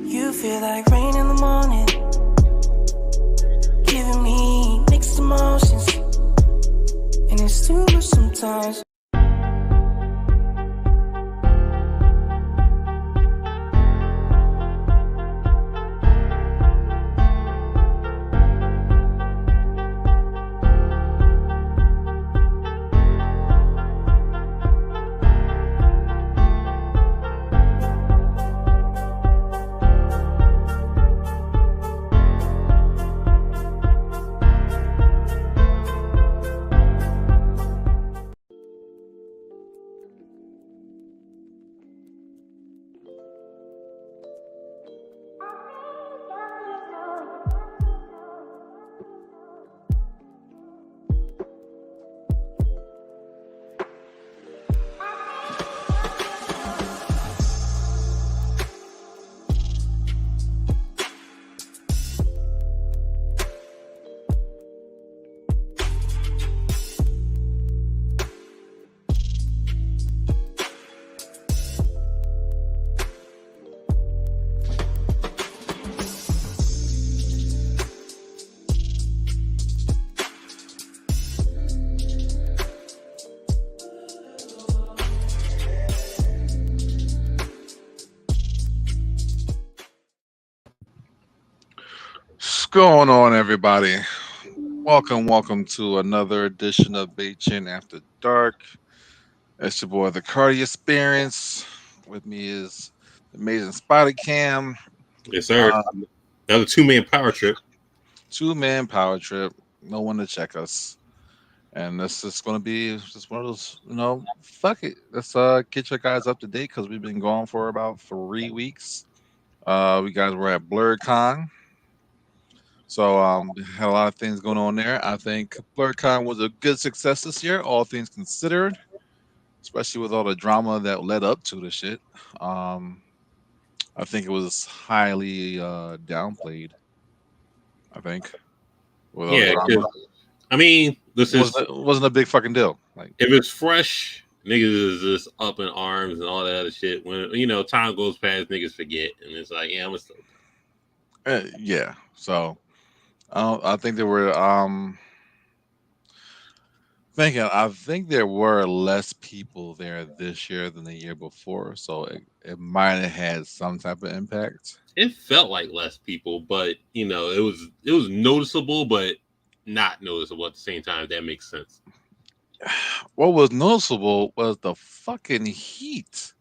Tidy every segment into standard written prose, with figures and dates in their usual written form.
You feel like rain in the morning, giving me mixed emotions, and it's too much sometimes. What's going on, everybody? Welcome to another edition of Bae-Chan After Dark. It's your boy, the Carlee Experience. With me is the amazing Spotty Cam. Yes, sir. Another two-man power trip. Two-man power trip. No one to check us. And this is going to be just one of those, fuck it. Let's get your guys up to date because we've been gone for about 3 weeks. We guys were at Blerdcon. So had a lot of things going on there. I think Blerdcon was a good success this year, all things considered, especially with all the drama that led up to the shit. I think it was highly downplayed. I think. With all the drama. I mean, wasn't a big fucking deal. Like, if it's fresh, niggas is just up in arms and all that other shit. When time goes past, niggas forget, and it's like, yeah, I'm still. Yeah. So. I think there were I think there were less people there this year than the year before, so it might have had some type of impact. It felt like less people, but it was noticeable, but not noticeable at the same time. If that makes sense. What was noticeable was the fucking heat.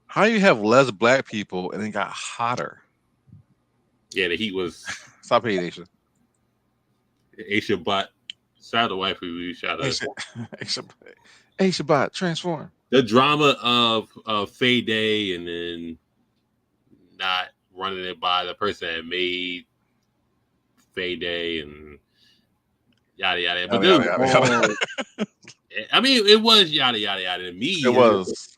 How you have less black people and it got hotter? Yeah, the heat was. Stop hating, Asia. Asia bot. Shout out to wife who shout out. Asia bot, transform. The drama of Faye Day and then not running it by the person that made Faye Day and yada yada. But yada. I mean, it was yada yada yada to me. It was.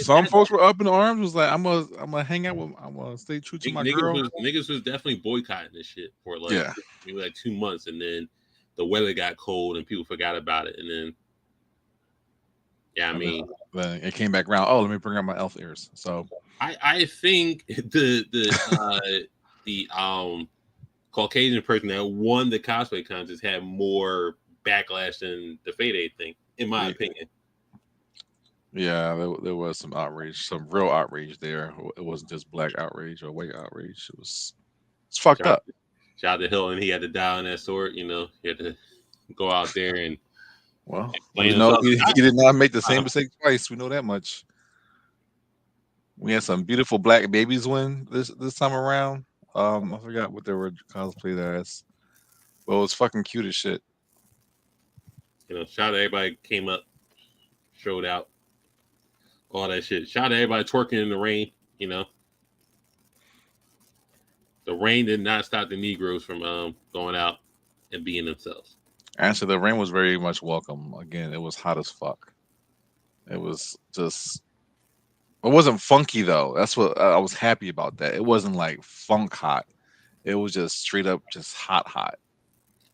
Some folks were up in arms. Was like, I'm gonna hang out with. I'm gonna stay true to my girl. Niggas was definitely boycotting this shit for maybe like 2 months, and then the weather got cold and people forgot about it, and then then it came back around. Oh, let me bring out my elf ears. So I think the Caucasian person that won the cosplay contest had more backlash than the Fade Day thing, in my opinion. Yeah, there was some outrage, some real outrage there. It wasn't just black outrage or white outrage. It's fucked up. Shout out to Hill, and he had to die on that sword. He had to go out there and he did not make the same mistake twice. We know that much. We had some beautiful black babies win this time around. I forgot what they were cosplayed as, but it was fucking cute as shit. Shout out to everybody who came up, showed out. All that shit. Shout out to everybody twerking in the rain, The rain did not stop the Negroes from going out and being themselves. Actually, the rain was very much welcome. Again, it was hot as fuck. It was just... It wasn't funky, though. That's what I was happy about that. It wasn't like funk hot. It was just straight up just hot.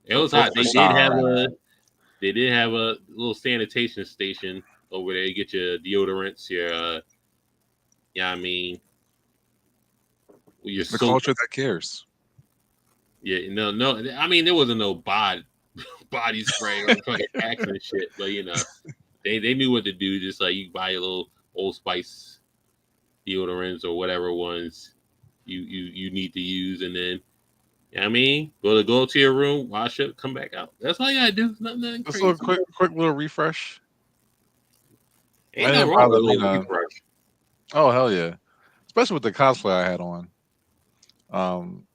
It was hot. They did have a little sanitation station over there. You get your deodorants, your yeah, I mean, your The soap. culture that cares. Yeah, no. I mean, there wasn't no body spray or fucking Axe and shit, but they knew what to do. Just like you buy a little Old Spice deodorants or whatever ones you need to use, and then I mean, go to your room, wash up, come back out. That's all you gotta do. Nothing Just a crazy. quick little refresh. I Ain't nothing didn't wrong with bother a me little to. refresh. Oh hell yeah! Especially with the cosplay I had on. Um,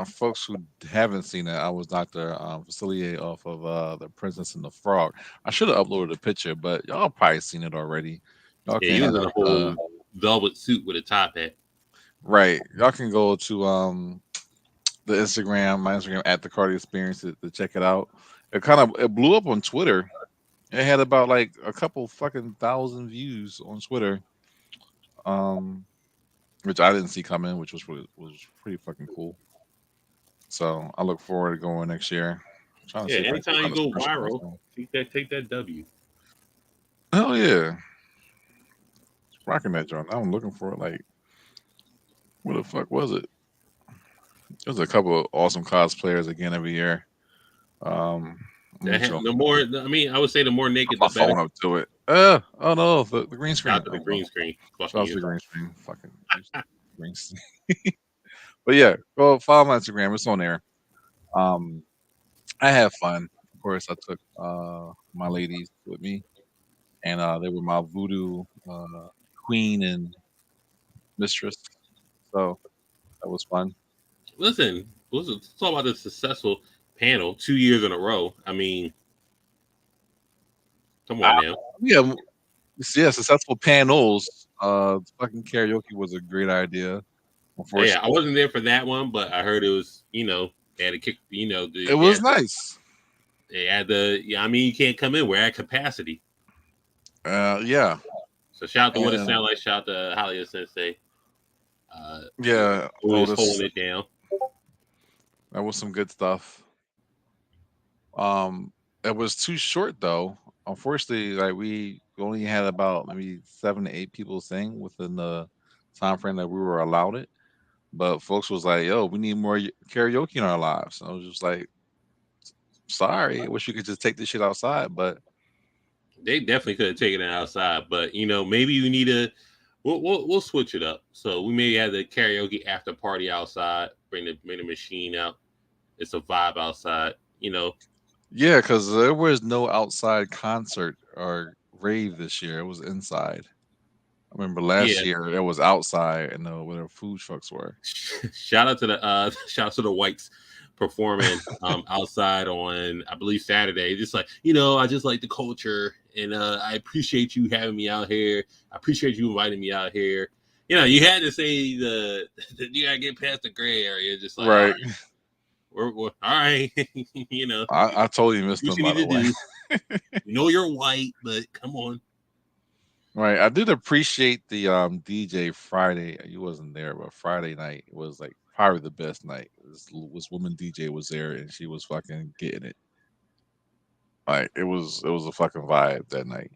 folks who haven't seen it, I was Doctor Facilier off of the Princess and the Frog. I should have uploaded a picture, but y'all probably seen it already. Y'all Yeah, can you hit was in a up whole velvet suit with a top hat. right. Y'all can go to the Instagram, my Instagram at the Cardi Experience to check it out. It blew up on Twitter. It had about like a couple fucking thousand views on Twitter. Um, which I didn't see coming, which was pretty fucking cool. So I look forward to going next year. I'm trying to Yeah, see if I can anytime you find a go special viral, also. take that W. Hell yeah, rocking that joint. I'm looking for it. Like, what the fuck was it? There's a couple of awesome cosplayers again every year. Um, let me show The more, I mean, I would say the more naked, my the better. phone up to it. Oh no, the green Shout screen. out to the Oh no, green screen. shout Fucking out to you. the green screen. Fucking green screen. But yeah, go follow my Instagram. It's on there. Um, I have fun. Of course, I took my ladies with me, and they were my voodoo queen and mistress. So that was fun. Listen, let's talk about this successful panel 2 years in a row. I mean, come Uh, on now. yeah, yeah, successful panels. Fucking karaoke was a great idea. Yeah, I Unfortunately, wasn't there for that one, but I heard it was, they had to kick, it was nice. they had the, yeah, I mean, you can't come in. We're at capacity. Yeah, So shout out to What It and Sound Like. Shout out to Holly Sensei. yeah, Who is Otis. holding it down. That was some good stuff. Um, it was too short though. Unfortunately, like we only had about maybe 7 to 8 people sing within the time frame that we were allowed it. But folks was like, "Yo, we need more karaoke in our lives." And I was just like, "Sorry, I wish you could just take this shit outside." But They definitely could have taken it outside, but maybe you need to. We'll switch it up. So we maybe have the karaoke after party outside. Bring the machine out. It's a vibe outside. yeah, because there was no outside concert or rave this year. It was inside. I remember last Yeah. year it was outside, and where the food trucks were. Shout out to the shout out to the whites performing outside on I believe Saturday. Just like I just like the culture, and I appreciate you having me out here. I appreciate you inviting me out here. You had to say the you gotta get past the gray area. Just like, all Right. right, we're all right. I totally missed What them, you by need the to way. do. You're white, but come on. Right. I did appreciate the DJ Friday. You wasn't there, but Friday night was like probably the best night. This woman DJ was there and she was fucking getting it. Like it was a fucking vibe that night.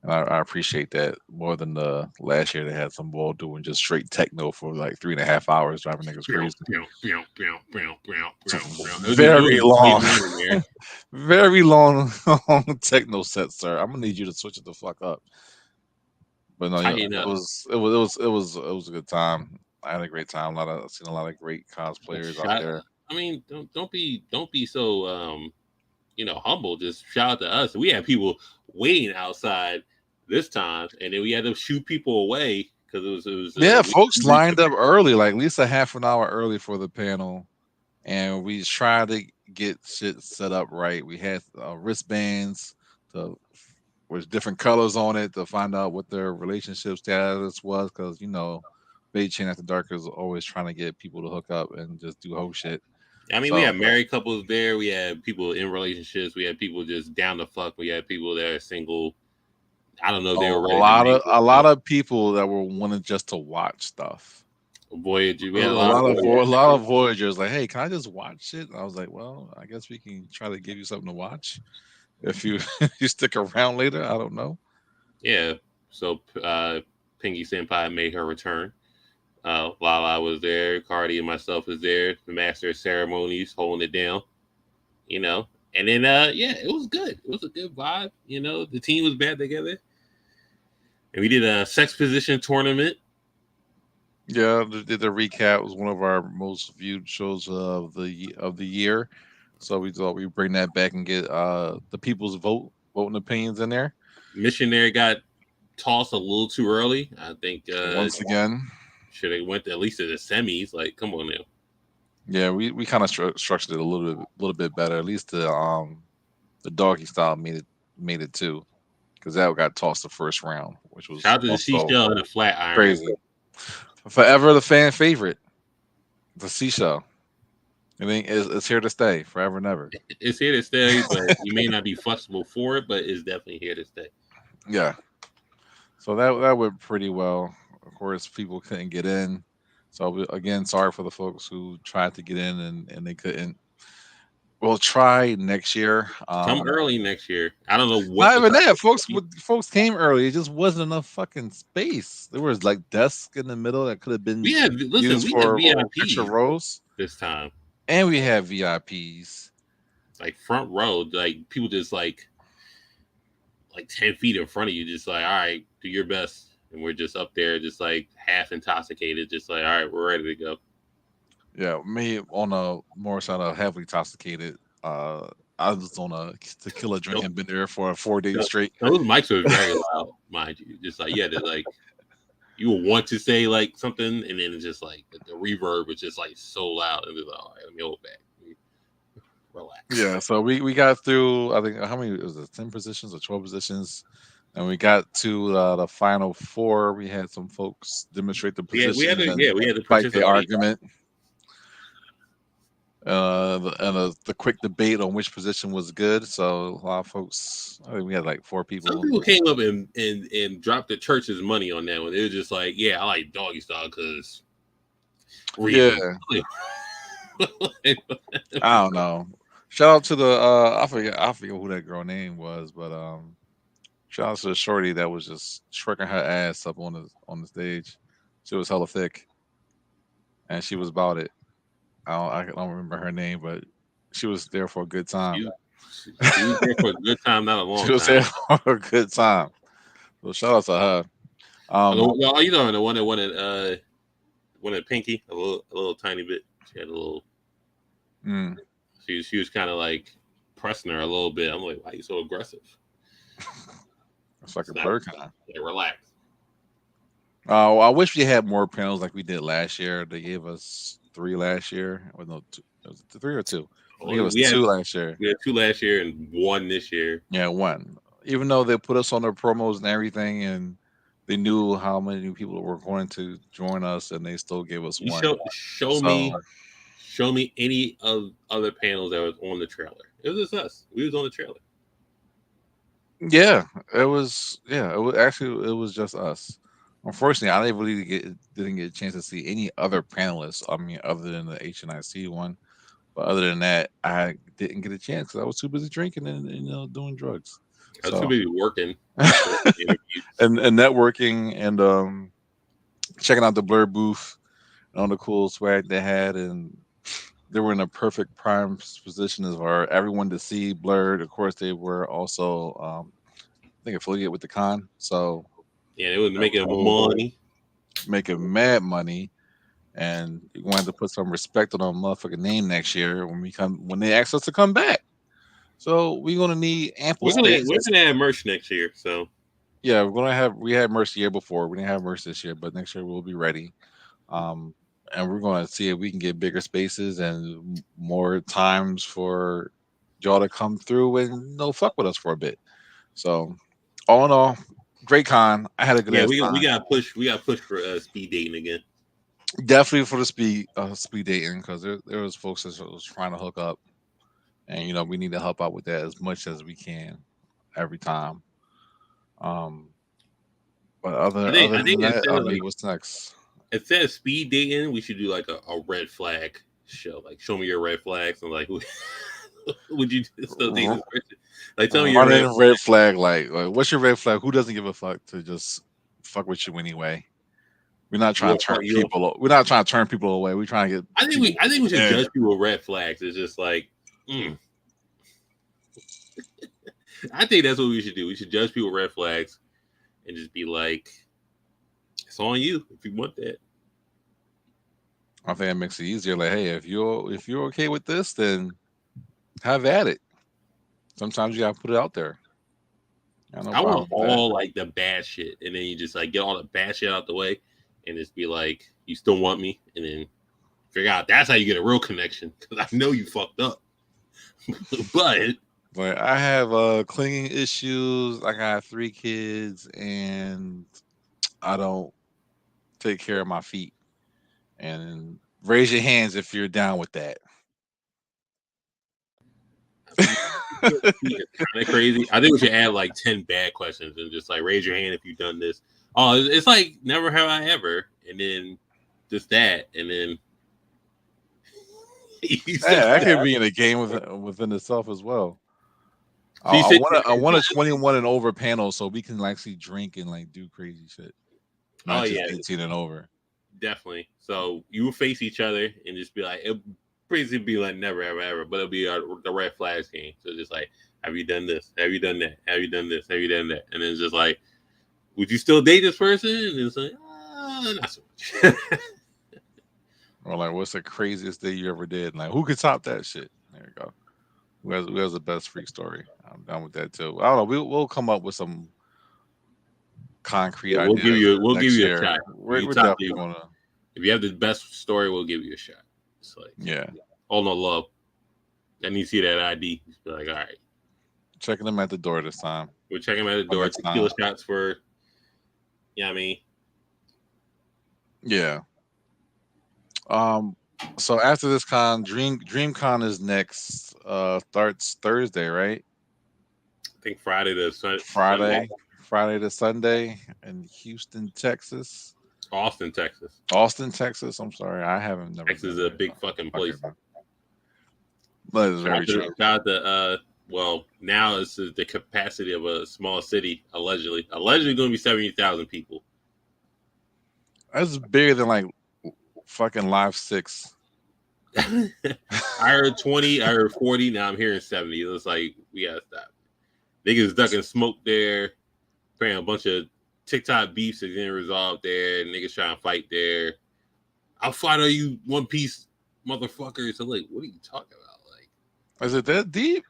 And I appreciate that more than the last year they had some ball doing just straight techno for like 3.5 hours driving niggas crazy. Very long. Very long techno set, sir. I'm gonna need you to switch it the fuck up. But no, Tighten up. it was a good time. I had a great time. I've seen a lot of great cosplayers out there. I mean, don't be so humble. Just shout out to us. We had people waiting outside this time, and then we had to shoot people away because it was Yeah, we folks reached lined up early, like at least a half an hour early for the panel, and we tried to get shit set up right. We had wristbands to with different colors on it to find out what their relationship status was, because Bae-Chan After Dark is always trying to get people to hook up and just do whole shit. I mean, we So had married couples there. We had people in relationships. We had people just down the fuck. We had people that are single. I don't know if they were ready to make a lot of people that were wanting just to watch stuff. Voyager. We A had a lot of lot of Voyagers like, hey, can I just watch it? And I was like, well, I guess we can try to give you something to watch if you if you stick around later. I don't know. Yeah. So Pinky Senpai made her return. Lala was there. Cardi and myself was there. The master of ceremonies holding it down. You know. And then yeah, it was good. It was a good vibe. You know, the team was bad together. And we did a sex position tournament. Yeah, the recap was one of our most viewed shows of the year. So we thought we'd bring that back and get the people's voting opinions in there. Missionary got tossed a little too early. I think Once again. should have went to at least to the semis. Like, come on now. Yeah, we kind of structured it a little bit better. At least the doggy style made it too, because that got tossed the first round, which was Shout out to the also seashell and the flat iron. crazy. Forever the fan favorite, the seashell. I mean, it's here to stay forever and ever. It's here to stay, but you may not be flexible for it, but it's definitely here to stay. Yeah. So that went pretty well. Of course, people couldn't get in. So again, sorry for the folks who tried to get in and they couldn't. We'll try next year. Come early next year. I don't know what. Not even that, folks came early. It just wasn't enough fucking space. There was like desks in the middle that could have been used for extra rows this time, and we had VIPs like front row. Like people just like 10 feet in front of you, just like, all right, do your best. And we're just up there, just like half intoxicated, just like, all right, we're ready to go. Yeah, me on a more side of heavily intoxicated. I was on a tequila drink and been there for 4 days straight. Those mics were very loud, mind you. Just like, yeah, they're like, you will want to say like something, and then it's just like the reverb was just like so loud, and it's like, all right, let me hold back. Relax. Yeah, so we got through. I think how many was it? 10 positions or 12 positions, and we got to the final 4. We had some folks demonstrate the position. We had to fight the argument. The quick debate on which position was good. So a lot of folks, I think we had like 4 people. Some people came up and dropped the church's money on that one. They were just like, yeah, I like doggy style because yeah. I don't know. Shout out to the I forget who that girl name was, but shout out to the shorty that was just shrinking her ass up on the stage. She was hella thick, and she was about it. I don't remember her name, but she was there for a good time. She was there for a good time, not a long time. She was there for a good time. So shout out to her. You know, the one that wanted Pinky a little tiny bit. She had a little. She was kind of like pressing her a little bit. I'm like, why are you so aggressive? It's like a Blerdcon. Yeah, relax. I wish we had more panels like we did last year. They gave us 3 last year. Or no, 2, was it 3 or 2? They gave us 2 last year. We had 2 last year and 1 this year. Yeah, 1. Even though they put us on their promos and everything, and they knew how many people were going to join us, and they still gave us 1. Show me any of other panels that was on the trailer. It was just us. We was on the trailer. Yeah, it was. Yeah, it was just us. Unfortunately, I didn't get a chance to see any other panelists. I mean, other than the HNIC one, but other than that, I didn't get a chance because I was too busy drinking and doing drugs. I was too busy working and networking and checking out the Blerd booth and all the cool swag they had, and they were in a perfect prime position as for everyone to see Blerd. Of course, they were also I think affiliated with the con, so. Yeah, they was making money. Making mad money. And we wanted to put some respect on our motherfucking name next year when they ask us to come back. So we're gonna need ample space. We're gonna have merch next year. So yeah, we had merch the year before. We didn't have merch this year, but next year we'll be ready. And we're gonna see if we can get bigger spaces and more times for y'all to come through and fuck with us for a bit. So all in all, great con. I had a good time. We got push for speed dating again. Definitely for the speed dating, because there was folks that was trying to hook up, and we need to help out with that as much as we can every time. But other than that, what's next? Instead of speed dating, we should do like a red flag show. Like, show me your red flags, and like would you still date this person? Like, tell me your Running red. a red flag. Like, what's your red flag? Who doesn't give a fuck to just fuck with you anyway? We're not trying to turn people. We're not trying to turn people away. We're trying to get. I think we should judge people with red flags. It's just like, I think that's what we should do. We should judge people with red flags and just be like, it's on you if you want that. I think it makes it easier. Like, hey, if you're okay with this, then have at it. Sometimes you gotta put it out there. I want all like the bad shit, and then you just like get all the bad shit out the way, and just be like, you still want me, and then figure out that's how you get a real connection. Because I know you fucked up, but I have clinging issues. I got 3 kids, and I don't take care of my feet. And raise your hands if you're down with that. kind of crazy. I think we should add like 10 bad questions and just like raise your hand if you've done this. Oh, it's like never have I ever, and then just that, and then that could be in a game within itself as well. I want a 21 and over panel so we can actually drink and like do crazy shit. Not just 18 and over. Definitely. So you will face each other and just be like, it'll basically be like never ever ever, but it'll be the red flags game. So just like, have you done this? Have you done that? Have you done this? Have you done that? And then it's just like, would you still date this person? And it's like, not so much. Or like, what's the craziest thing you ever did? Like, who could top that shit? There we go. Who has the best freak story? I'm down with that too. I don't know. We'll come up with some concrete ideas. We'll give you a shot. We're definitely gonna. If you have the best story, we'll give you a shot. It's like, all no love. I need to see that ID. Be like, all right. Checking them at the door this time. We're checking them at the door. Tequila shots for. Yeah, I mean. Yeah. So after this con, DreamCon is next. Starts Thursday, right? I think Friday to Sunday. Friday to Sunday in Houston, Texas. Austin, Texas. I'm sorry, I haven't never. Texas is a big fucking place. But it's very true. Well, now it's the capacity of a small city. Allegedly going to be 70,000 people. That's bigger than like fucking Live 6. I heard 20, I heard 40. Now I'm hearing 70. It's like we gotta stop. Niggas ducking smoke there. Apparently a bunch of TikTok beefs are getting resolved there. Niggas trying to fight there. I'll fight all you One Piece motherfuckers. So like, what are you talking about? Like, is it that deep?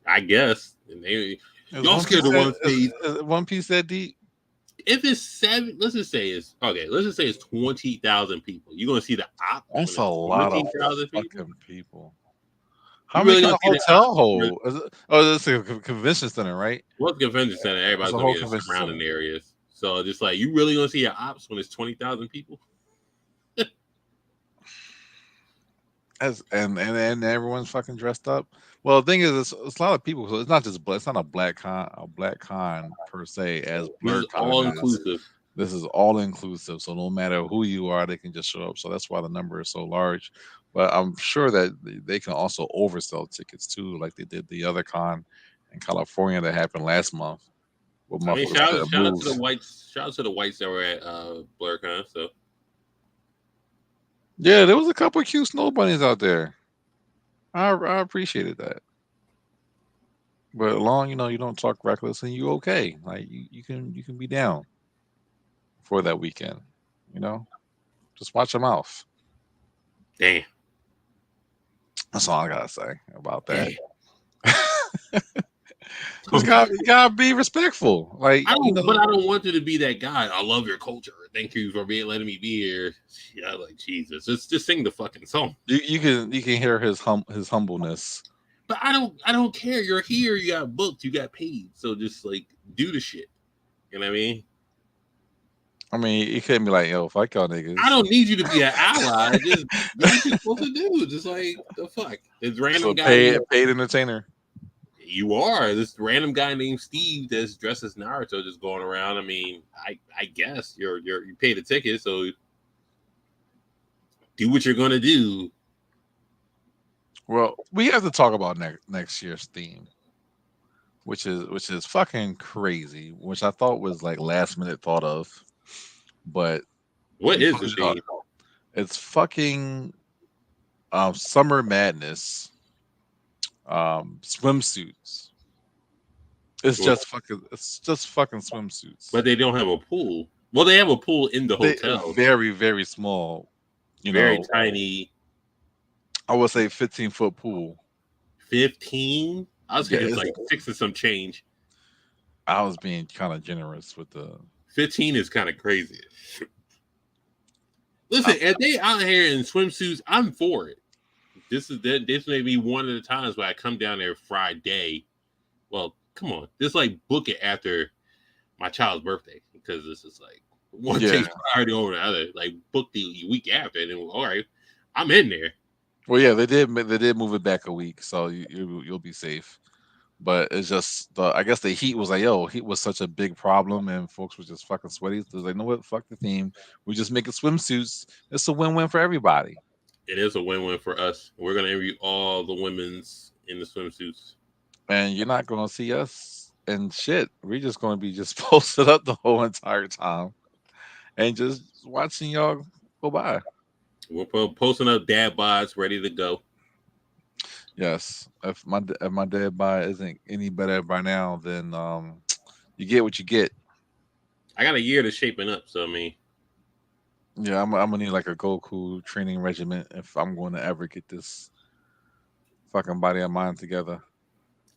I guess. And y'all scared of One Piece? Is One Piece that deep? If it's 7, let's just say it's 20,000 people. You're gonna see the op. That's a lot of fucking people. How many can a hotel hold? It's a convention center, right? Well, it's a convention center. Everybody's gonna be in surrounding areas. So just like, you really gonna see your ops when it's 20,000 people? And everyone's fucking dressed up. Well, the thing is, it's a lot of people, so it's not just it's not a black con per se as Blerdcon. All inclusive. This is all inclusive, so no matter who you are, they can just show up. So that's why the number is so large. But I'm sure that they can also oversell tickets too, like they did the other con in California that happened last month. I mean, shout out to the whites. Shout out to the whites that were at Blerdcon. So yeah, there was a couple of cute snow bunnies out there. I appreciated that. But as long you don't talk reckless and you okay, like you can be down for that weekend. Just watch your mouth. Damn. That's all I gotta say about that. You gotta be respectful. Like, but I don't want you to be that guy. I love your culture. Thank you for letting me be here. Yeah, like Jesus. Just sing the fucking song. You can hear his humbleness. But I don't care. You're here. You got booked. You got paid. So just like do the shit. You know what I mean? I mean, you couldn't be like, yo, fuck y'all niggas. I don't need you to be an ally. Just do what you're supposed to do. Just like, the fuck. This random guy. Paid entertainer. You are. This random guy named Steve that's dressed as Naruto just going around. I mean, I guess you paid a ticket, so do what you're gonna do. Well, we have to talk about next year's theme, which is fucking crazy, which I thought was like last minute thought of, but What we is the pulled it off. theme? It's fucking summer madness, swimsuits. Well, It's just fucking swimsuits. but they don't have a pool. Well, they have a pool in the They hotel. very very small. You Very know, tiny. I would say 15-foot pool. 15. I was Yeah, thinking it's like 6 or some change. I was being kind of generous with the. 15 is kind of crazy. Listen, if they out here in swimsuits, I'm for it. This may be one of the times where I come down there Friday. Well, come on, just like book it after my child's birthday because this is like one takes priority over the other. Like book the week after, and then all right, I'm in there. Well, yeah, they did move it back a week, so you'll be safe. But it's just I guess the heat was like, yo, heat was such a big problem, and folks were just fucking sweaty. So they like, know what? Fuck the theme. We just make it swimsuits. It's a win-win for everybody. It is a win-win for us. We're gonna interview all the women's in the swimsuits, And you're not gonna see us and shit. We're just gonna be just posted up the whole entire time, and just watching y'all go by. we're posting up dad bods ready to go. Yes, if my dead by isn't any better by now, then you get what you get. I got a year to shaping up, so I mean, Yeah, I'm gonna need like a Goku training regimen if I'm going to ever get this fucking body of mine together.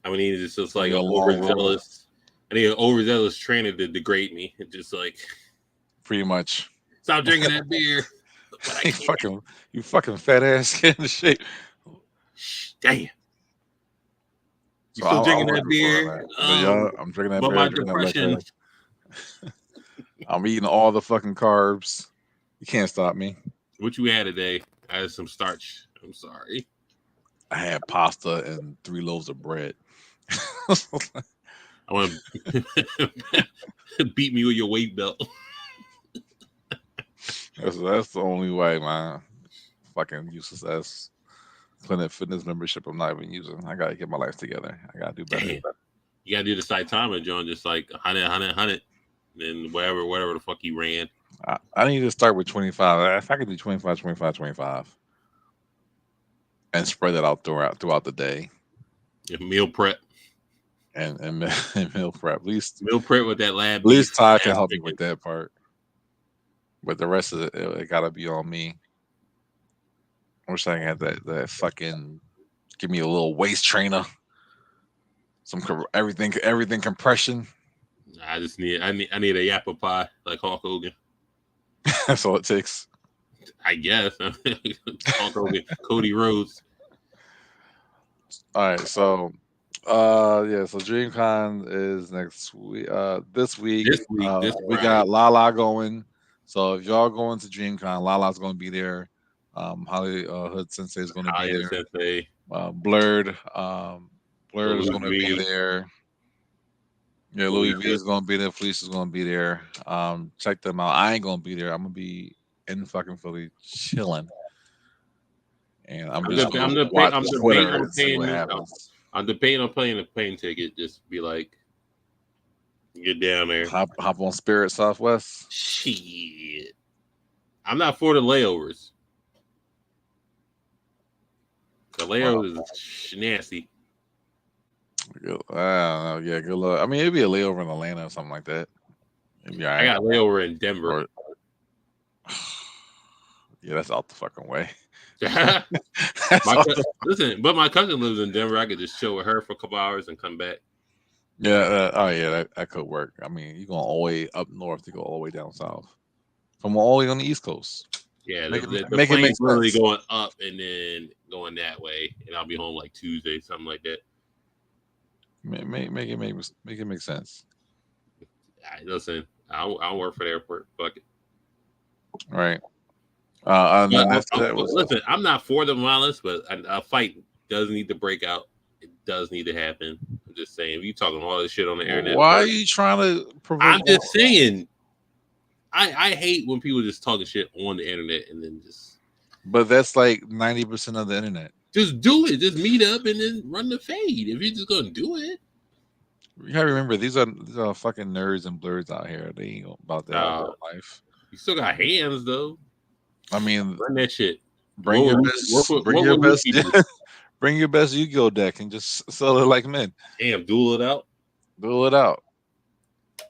I would need just like Like an a long road. overzealous. I need an overzealous trainer to degrade me. Just like Pretty much. stop drinking that beer. You fucking fat ass get in shape. Damn. You So still drinking I'm that looking forward beer? to that. Yeah, I'm drinking that But beer. my I'm drinking that depression. liquor. I'm eating all the fucking carbs. You can't stop me. What you had today? I had some starch. I'm sorry. I had pasta and 3 loaves of bread. I want to beat me with your weight belt. That's the only way, man. Fucking useless ass Planet Fitness membership I'm not even using. I gotta get my life together. I gotta do better. Damn. You gotta do the Saitama, John, just like 100, then whatever the fuck you ran. I need to start with 25. If I could do 25, 25, 25 and spread that out throughout the day. Meal prep. And meal prep. At least Meal prep with that lab. At least Ty can lab help me chicken. with that part. But the rest of it gotta be on me. I wish I had that fucking give me a little waist trainer. Everything compression. I need a yappa pie like Hulk Hogan. That's all it takes. I guess Hulk Hogan, Cody Rhodes. All right, so so DreamCon is next week. This week we got Lala going. So if y'all going to DreamCon, Lala's going to be there. Hollywood Sensei is going to be there. Sensei. Blerd is going to be there. Yeah, Louis V is going to be there. Felice is going to be there. Check them out. I ain't going to be there. I'm going to be in fucking Philly chilling. And I'm just going to watch Twitter and see what happens. I'm debating on playing a plane ticket. Just be like, get down there. Hop on Spirit Southwest. Shit. I'm not for the layovers. The layovers is nasty. I don't know. Yeah, good luck. I mean, it'd be a layover in Atlanta or something like that. Right. I got a layover in Denver. Yeah, that's out the fucking way. Listen, but my cousin lives in Denver. I could just chill with her for a couple hours and come back. Yeah, that could work. I mean, you're going all the way up north to go all the way down south. From all the way on the East Coast. Yeah, the plane's literally going up and then going that way, and I'll be home like Tuesday, something like that. Make it make sense. Listen, I'll work for the airport. Fuck it. All right. Listen, I'm not for the violence, but a fight does need to break out. It does need to happen. I'm just saying. If you talking all this shit on the internet, why are you trying to provoke? I'm just saying. I hate when people just talking shit on the internet and then just. But that's like 90% of the internet. Just do it. Just meet up and then run the fade. If you're just gonna do it. You gotta remember these are fucking nerds and blurs out here. They ain't about that real life. You still got hands though. I mean, Run that shit. Bring your best. Bring your best Yu-Gi-Oh deck and just sell it like men. Damn, duel it out. Duel it out.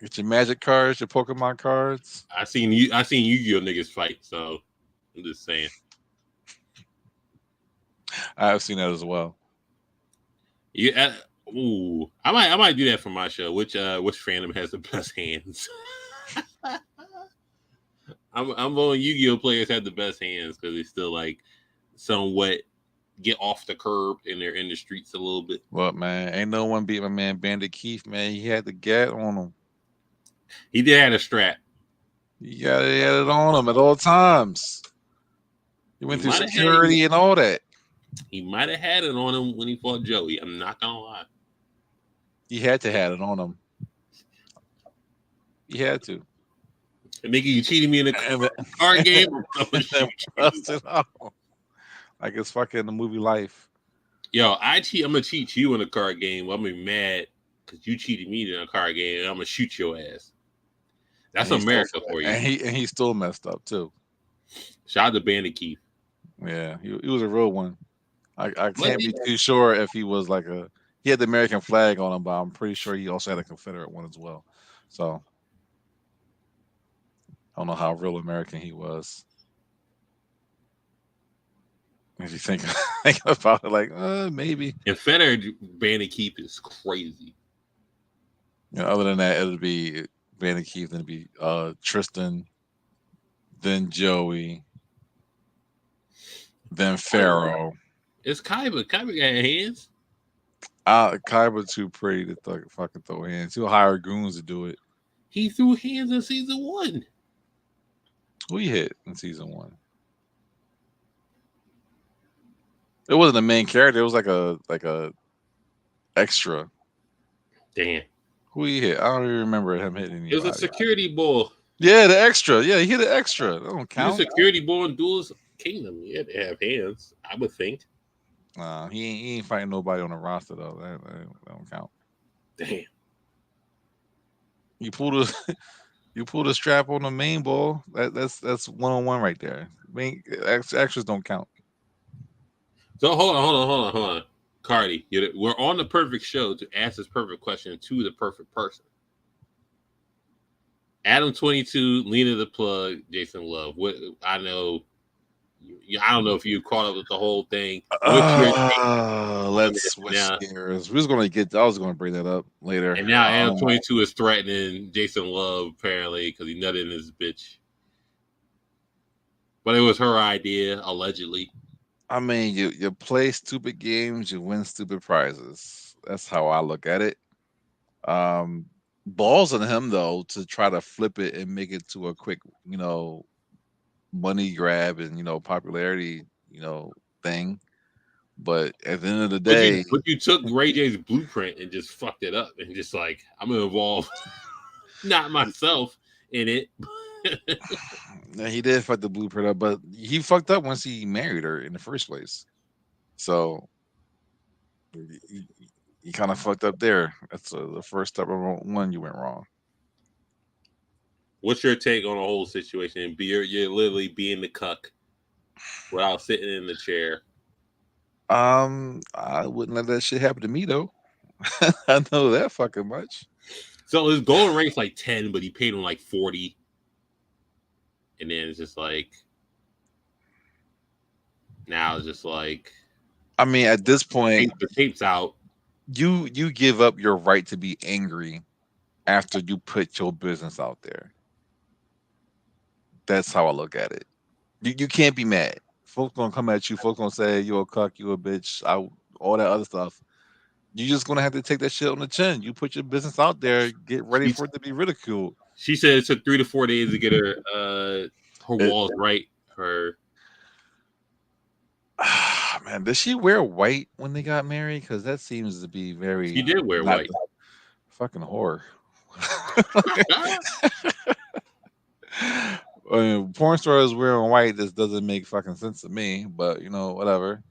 Get your Magic cards, your Pokemon cards. I seen Yu-Gi-Oh niggas fight, so I'm just saying. I have seen that as well. Yeah. I might do that for my show. Which fandom has the best hands? I'm voting Yu-Gi-Oh players have the best hands because they still like somewhat get off the curb and they're in the streets a little bit. What, man? Ain't no one beat my man Bandit Keith, man. He had the gat on him. He did have a strap. He had it on him at all times. He went through security and all that. He might have had it on him when he fought Joey. I'm not gonna lie. He had to have it on him. He had to. And nigga, you cheated me in a card game. Like it's fucking the movie Life. Yo, I'm gonna cheat you in a card game. I'm gonna be mad because you cheated me in a card game, and I'm gonna shoot your ass. That's America for you. And he still messed up too. Shout out to Bandit Keith. Yeah, he was a real one. I can't be too sure if he was like he had the American flag on him, but I'm pretty sure he also had a Confederate one as well. So I don't know how real American he was. If you think about it, like maybe. Confederate Bandit Keith is crazy. You know, other than that, it'll be Bandit Keith, then it'd be Tristan, then Joey, then Pharaoh. It's Kaiba. Kaiba got hands. Kaiba too pretty to fucking throw hands. He'll hire goons to do it. He threw hands in season 1. Who he hit in season 1? It wasn't the main character. It was like a extra. Damn. Who he hit? I don't even remember him hitting anybody. It was a security ball. Yeah, the extra. Yeah, he hit an extra. That don't count. He was a security ball in Duel's Kingdom. He had to have hands, I would think. He ain't fighting nobody on the roster though. That don't count. Damn. You pulled a strap on the main ball. That's 1-on-1 right there. Extras don't count. So hold on. Cardi, we're on the perfect show to ask this perfect question to the perfect person. Adam 22, Lena the Plug, Jason Love. What I know. I don't know if you caught up with the whole thing. Let's switch gears. I was going to bring that up later. And now Adam 22 is threatening Jason Love apparently because he nutted in his bitch. But it was her idea, allegedly. I mean, you play stupid games, you win stupid prizes. That's how I look at it. Balls on him though to try to flip it and make it to a quick, money grab and popularity, thing. But at the end of the day, but you took Ray J's blueprint and just fucked it up and just like I'm gonna involve not myself in it. Yeah, he did fuck the blueprint up, but he fucked up once he married her in the first place. So he kind of fucked up there. That's the first step of one you went wrong. What's your take on the whole situation? You're literally being the cuck without sitting in the chair. I wouldn't let that shit happen to me though. I know that fucking much. So his golden rank's like 10, but he paid him like 40. And then it's just like now it's just like I mean, at this point, the tape's out. You give up your right to be angry after you put your business out there. That's how I look at it. You can't be mad. Folks gonna come at you. Folks gonna say you a cuck, you a bitch, all that other stuff. You just gonna have to take that shit on the chin. You put your business out there, get ready for it to be ridiculed. She said it took 3 to 4 days to get her walls right. Man, does she wear white when they got married? Because that seems to be very. She did wear white. Fucking whore. I mean, porn stars wearing white. This doesn't make fucking sense to me. But whatever.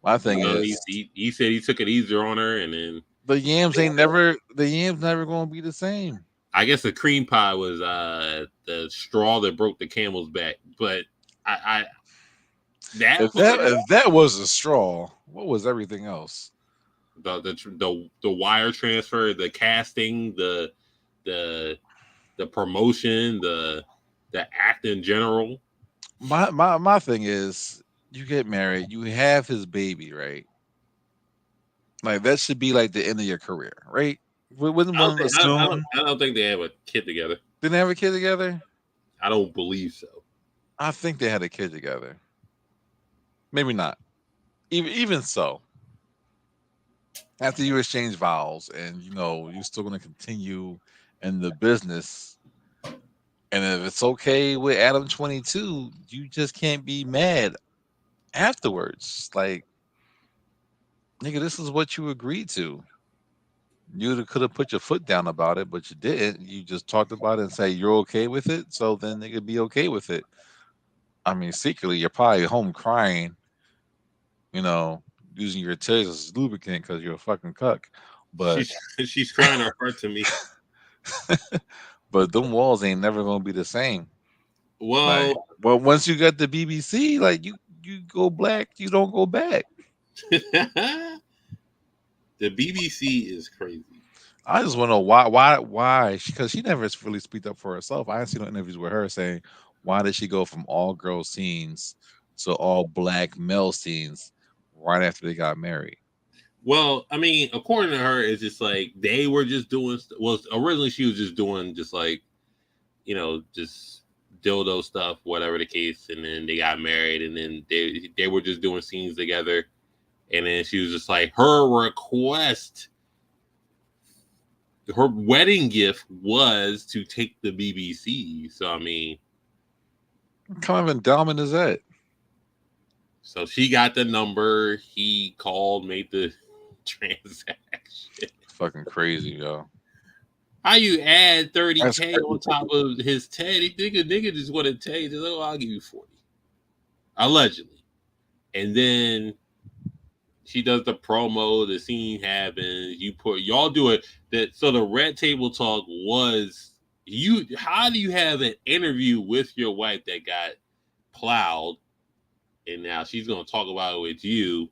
My thing So is he said he took it easier on her, and then the yams never gonna be the same. I guess the cream pie was the straw that broke the camel's back. But I that If that was a straw, what was everything else? the wire transfer, the casting, the promotion, the act in general. My thing is, you get married, you have his baby, right? Like that should be like the end of your career, right? Wouldn't one assume I don't think they have a kid together. didn't they have a kid together? I don't believe so. I think they had a kid together. Maybe not. Even so, after you exchange vows and you're still going to continue in the business, and if it's okay with Adam 22, you just can't be mad afterwards. Like, nigga, this is what you agreed to. You could have put your foot down about it, but you didn't. You just talked about it and say you're okay with it. So then they could be okay with it. I mean, secretly, you're probably home crying, using your tears as lubricant because you're a fucking cuck. But she's crying her heart to me. But them walls ain't never gonna be the same. Well, but once you got the BBC, like you go black, you don't go back. The BBC is crazy. I just want to know why? Because she never really speak up for herself. I see no interviews with her saying why did she go from all girl scenes to all black male scenes right after they got married. Well, I mean, according to her, it's just like they were just doing. Well, originally she was just doing just like, just dildo stuff, whatever the case, and then they got married, and then they were just doing scenes together, and then she was just like her request. Her wedding gift was to take the BBC. So I mean, what kind of endowment is that? So she got the number. He called, made the transaction. Fucking crazy, yo. How you add 30K on top of his 10? Nigga just want to tell you, oh, I'll give you 40. Allegedly. And then she does the promo, the scene happens, y'all do it. So the Red Table Talk was how do you have an interview with your wife that got plowed, and now she's gonna talk about it with you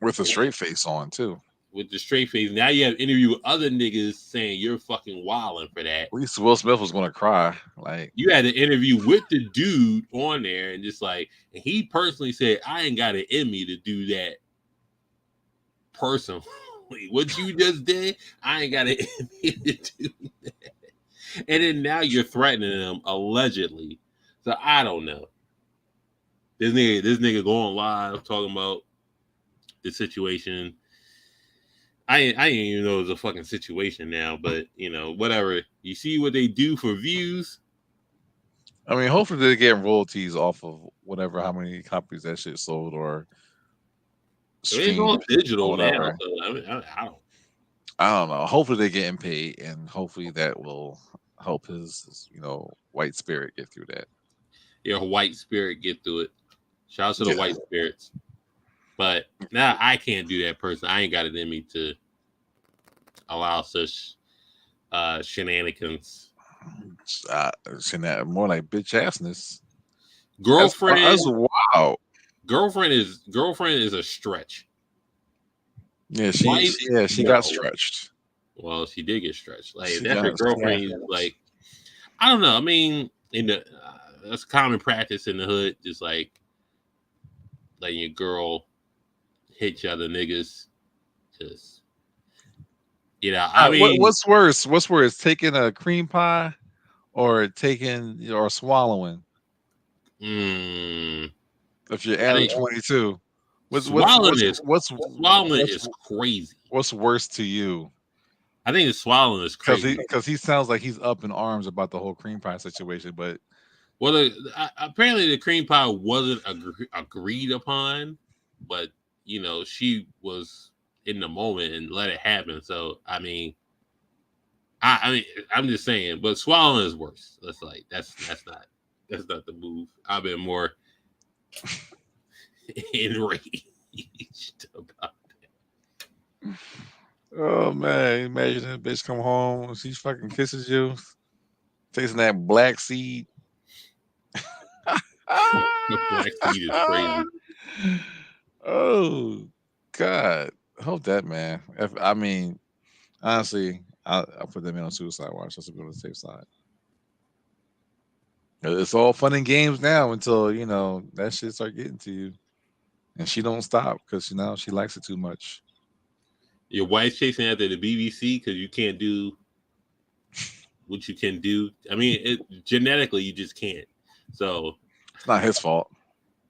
with a straight face on too. With the straight face. Now you have an interview with other niggas saying you're fucking wilding for that. At least Will Smith was gonna cry. Like, you had an interview with the dude on there, and just like, and he personally said, I ain't got it in me to do that personally. What you just did, I ain't got it in me to do that. And then now you're threatening him allegedly. So I don't know. This nigga going live talking about the situation. I didn't even know it was a fucking situation now, but whatever. You see what they do for views. I mean, hopefully they're getting royalties off of whatever, how many copies that shit sold or it's all digital now. So, I don't know. Hopefully they're getting paid, and hopefully that will help his white spirit get through that. Yeah, white spirit get through it. Shout out to the white spirits. But now I can't do that person. I ain't got it in me to allow such shenanigans. More like bitch assness. Girlfriend. That's wow. Girlfriend is a stretch. Yeah, she got stretched. Well, she did get stretched. Like that's her girlfriend. Like, I don't know. I mean, that's common practice in the hood. Just like letting your girl hit you other niggas. Just I mean, what's worse? What's worse, taking a cream pie or swallowing? If you're Adam 22, swallowing is crazy. What's worse to you? I think swallowing is crazy because he sounds like he's up in arms about the whole cream pie situation. But apparently the cream pie wasn't agreed upon, but she was in the moment and let it happen. So I mean, I'm just saying, but swallowing is worse. That's not the move. I've been more enraged. Oh man, imagine that bitch come home and she fucking kisses you, tasting that black seed. The black seed is crazy. Oh God, hope that man. If I mean, honestly, I'll put them in on suicide watch just to be on the safe side. It's all fun and games now until that shit start getting to you, and she don't stop because she likes it too much. Your wife's chasing after the BBC because you can't do what you can do. I mean, genetically, you just can't. So It's not his fault.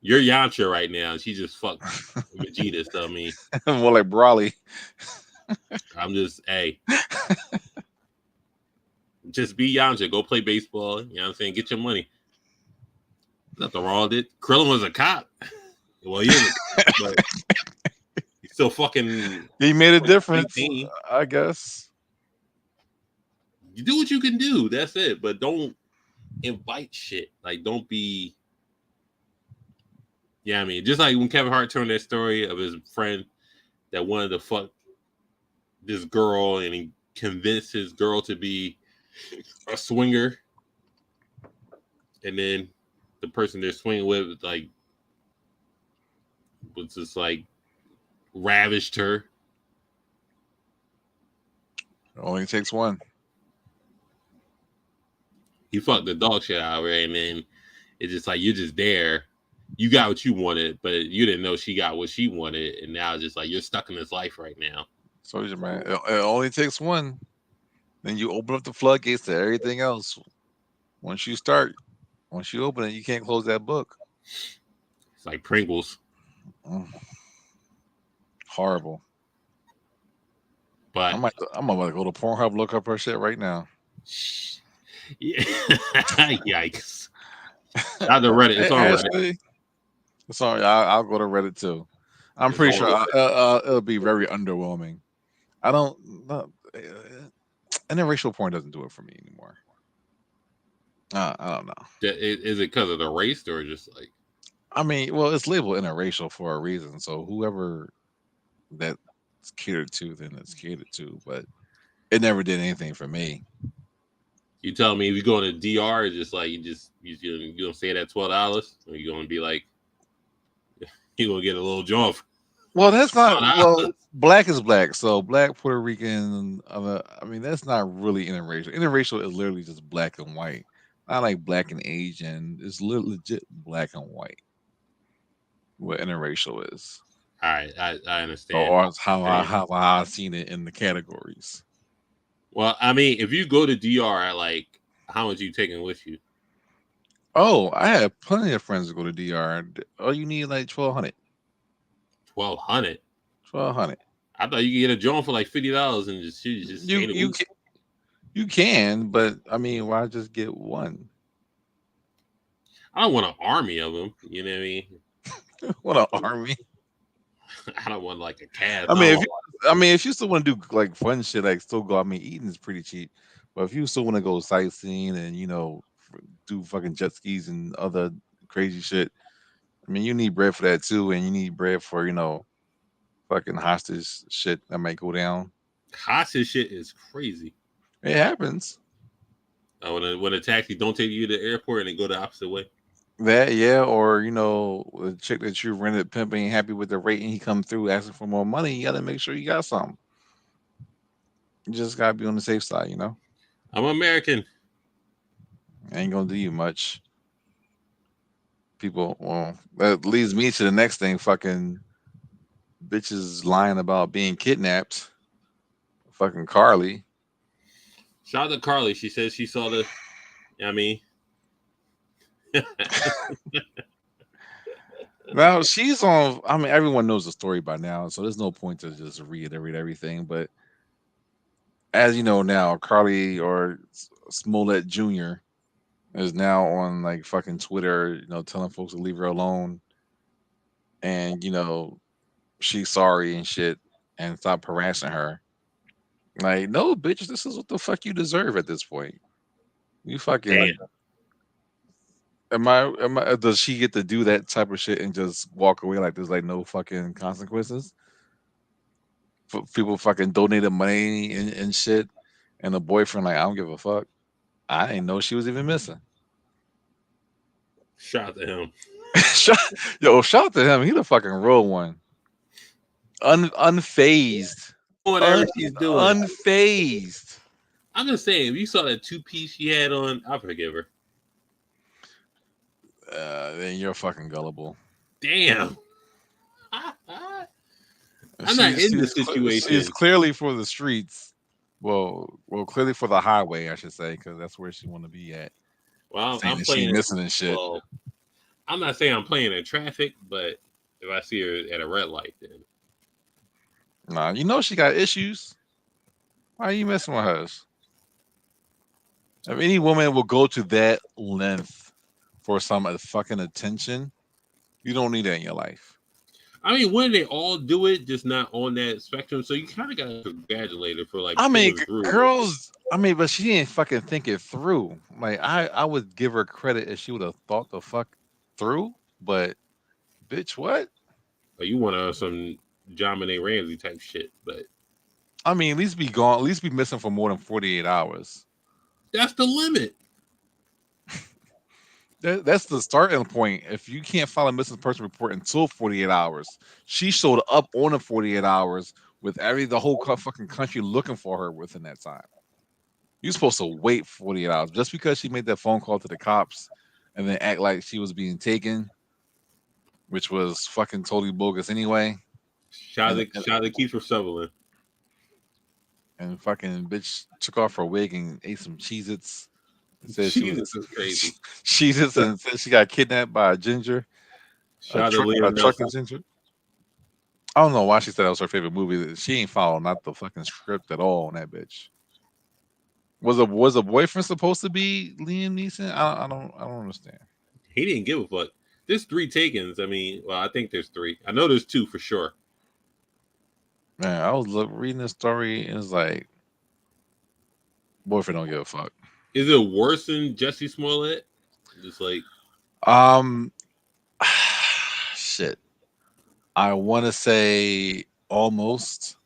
you're Yamcha right now. She just fucked Vegeta. So I mean, More like Brawley. I'm just just be Yamcha. Go play baseball. You know what I'm saying? Get your money. Nothing wrong with it. Krillin was a cop. Well, he was a cop, but he's still fucking He made a difference, 18. I guess. You do what you can do. That's it. But don't invite shit. Like, don't be. Yeah, I mean, just like when Kevin Hart told that story of his friend that wanted to fuck this girl and he convinced his girl to be a swinger. And then the person they're swinging with, like, was just like ravished her. It only takes one. He fucked the dog shit out of her, and then it's just like you're just there. You got what you wanted, but you didn't know she got what she wanted, and now it's just like you're stuck in this life right now. So man, it only takes one. Then you open up the floodgates to everything else. Once you open it, you can't close that book. It's like Pringles. Mm. Horrible. But I'm about to go to Pornhub, look up her shit right now. Yeah. Yikes. Shout out to Reddit. It's on Reddit. Sorry, I'll go to Reddit too. I'm pretty sure it'll be very underwhelming. I don't. Interracial porn doesn't do it for me anymore. I don't know. Is it because of the race or just like? I mean, well, it's labeled interracial for a reason. So whoever that's catered to, then it's catered to. But it never did anything for me. You tell me if you go to DR, it's just like you gonna say that $12, or you gonna be like you gonna get a little jump. Well, that's not. Well, black is black. So black, Puerto Rican. I mean, that's not really interracial. Interracial is literally just black and white. Not like black and Asian. It's legit black and white. What interracial is. All right, I understand. Or how I've seen it in the categories. Well, I mean, if you go to DR, like, how much you taking with you? Oh, I have plenty of friends that go to DR. Oh, you need like 1,200. 1,200. 1,200. I thought you could get a joint for like $50 and just you can, but I mean, why just get one? I don't want an army of them. You know what I mean? What an army! I don't want like a cast. I mean, if you still want to do like fun shit, like still go. I mean, eating is pretty cheap, but if you still want to go sightseeing and do fucking jet skis and other crazy shit, I mean, you need bread for that too, and you need bread for fucking hostage shit that might go down. Hostage shit is crazy. It happens. When a taxi don't take you to the airport and they go the opposite way. That yeah, or the chick that you rented pimp ain't happy with the rate and he come through asking for more money. You gotta make sure you got something. You just gotta be on the safe side, I'm American. Ain't gonna do you much. People, well, that leads me to the next thing. Fucking bitches lying about being kidnapped. Fucking Carlee. Shout out to Carlee. She says she saw the. I mean. Now she's on. I mean, everyone knows the story by now, so there's no point to just reiterate everything. But as you know now, Carlee or Smollett Jr. is now on like fucking Twitter, telling folks to leave her alone, and she's sorry and shit, and stop harassing her. Like, no, bitch, this is what the fuck you deserve at this point. You fucking. Does she get to do that type of shit and just walk away like there's like no fucking consequences? People fucking donated money and shit, and the boyfriend like, I don't give a fuck. I didn't know she was even missing. Shout out to him. Shout out to him. He the fucking real one. Unfazed. Whatever she's doing. Unfazed. I'm just saying, if you saw that 2-piece she had on, I'll forgive her. Then you're fucking gullible. Damn. I'm not in this situation. She's clearly for the streets. Well, clearly for the highway, I should say, because that's where she want to be at. Well, I'm playing missing and shit. Well, I'm not saying I'm playing in traffic, but if I see her at a red light, then nah, you know she got issues. Why are you messing with hers? If any woman will go to that length for some fucking attention, you don't need that in your life. I mean, when they all do it, just not on that spectrum. So you kind of got to congratulate her for like. I mean, girls. I mean, but she didn't fucking think it through. Like I would give her credit if she would have thought the fuck through. But, bitch, what? You want some John Benet Ramsey type shit, but I mean, at least be gone. At least be missing for more than 48 hours. That's the limit. That's the starting point. If you can't file a missing person report until 48 hours, she showed up on the 48 hours with the whole fucking country looking for her within that time. You're supposed to wait 48 hours just because she made that phone call to the cops and then act like she was being taken, which was fucking totally bogus anyway. Shout out to Kiefer Sutherland. And fucking bitch took off her wig and ate some Cheez-Its. Said Jesus is crazy. Cheez-Its and said she got kidnapped by a ginger. Shout a trucking ginger. I don't know why she said that was her favorite movie. She ain't following not the fucking script at all on that bitch. Was a boyfriend supposed to be Liam Neeson? I don't understand. He didn't give a fuck. There's 3 takens. I mean, well, I think there's 3. I know there's 2 for sure. Man, I was reading this story and it's like, boyfriend don't give a fuck. Is it worse than Jussie Smollett? Just like, shit. I want to say almost,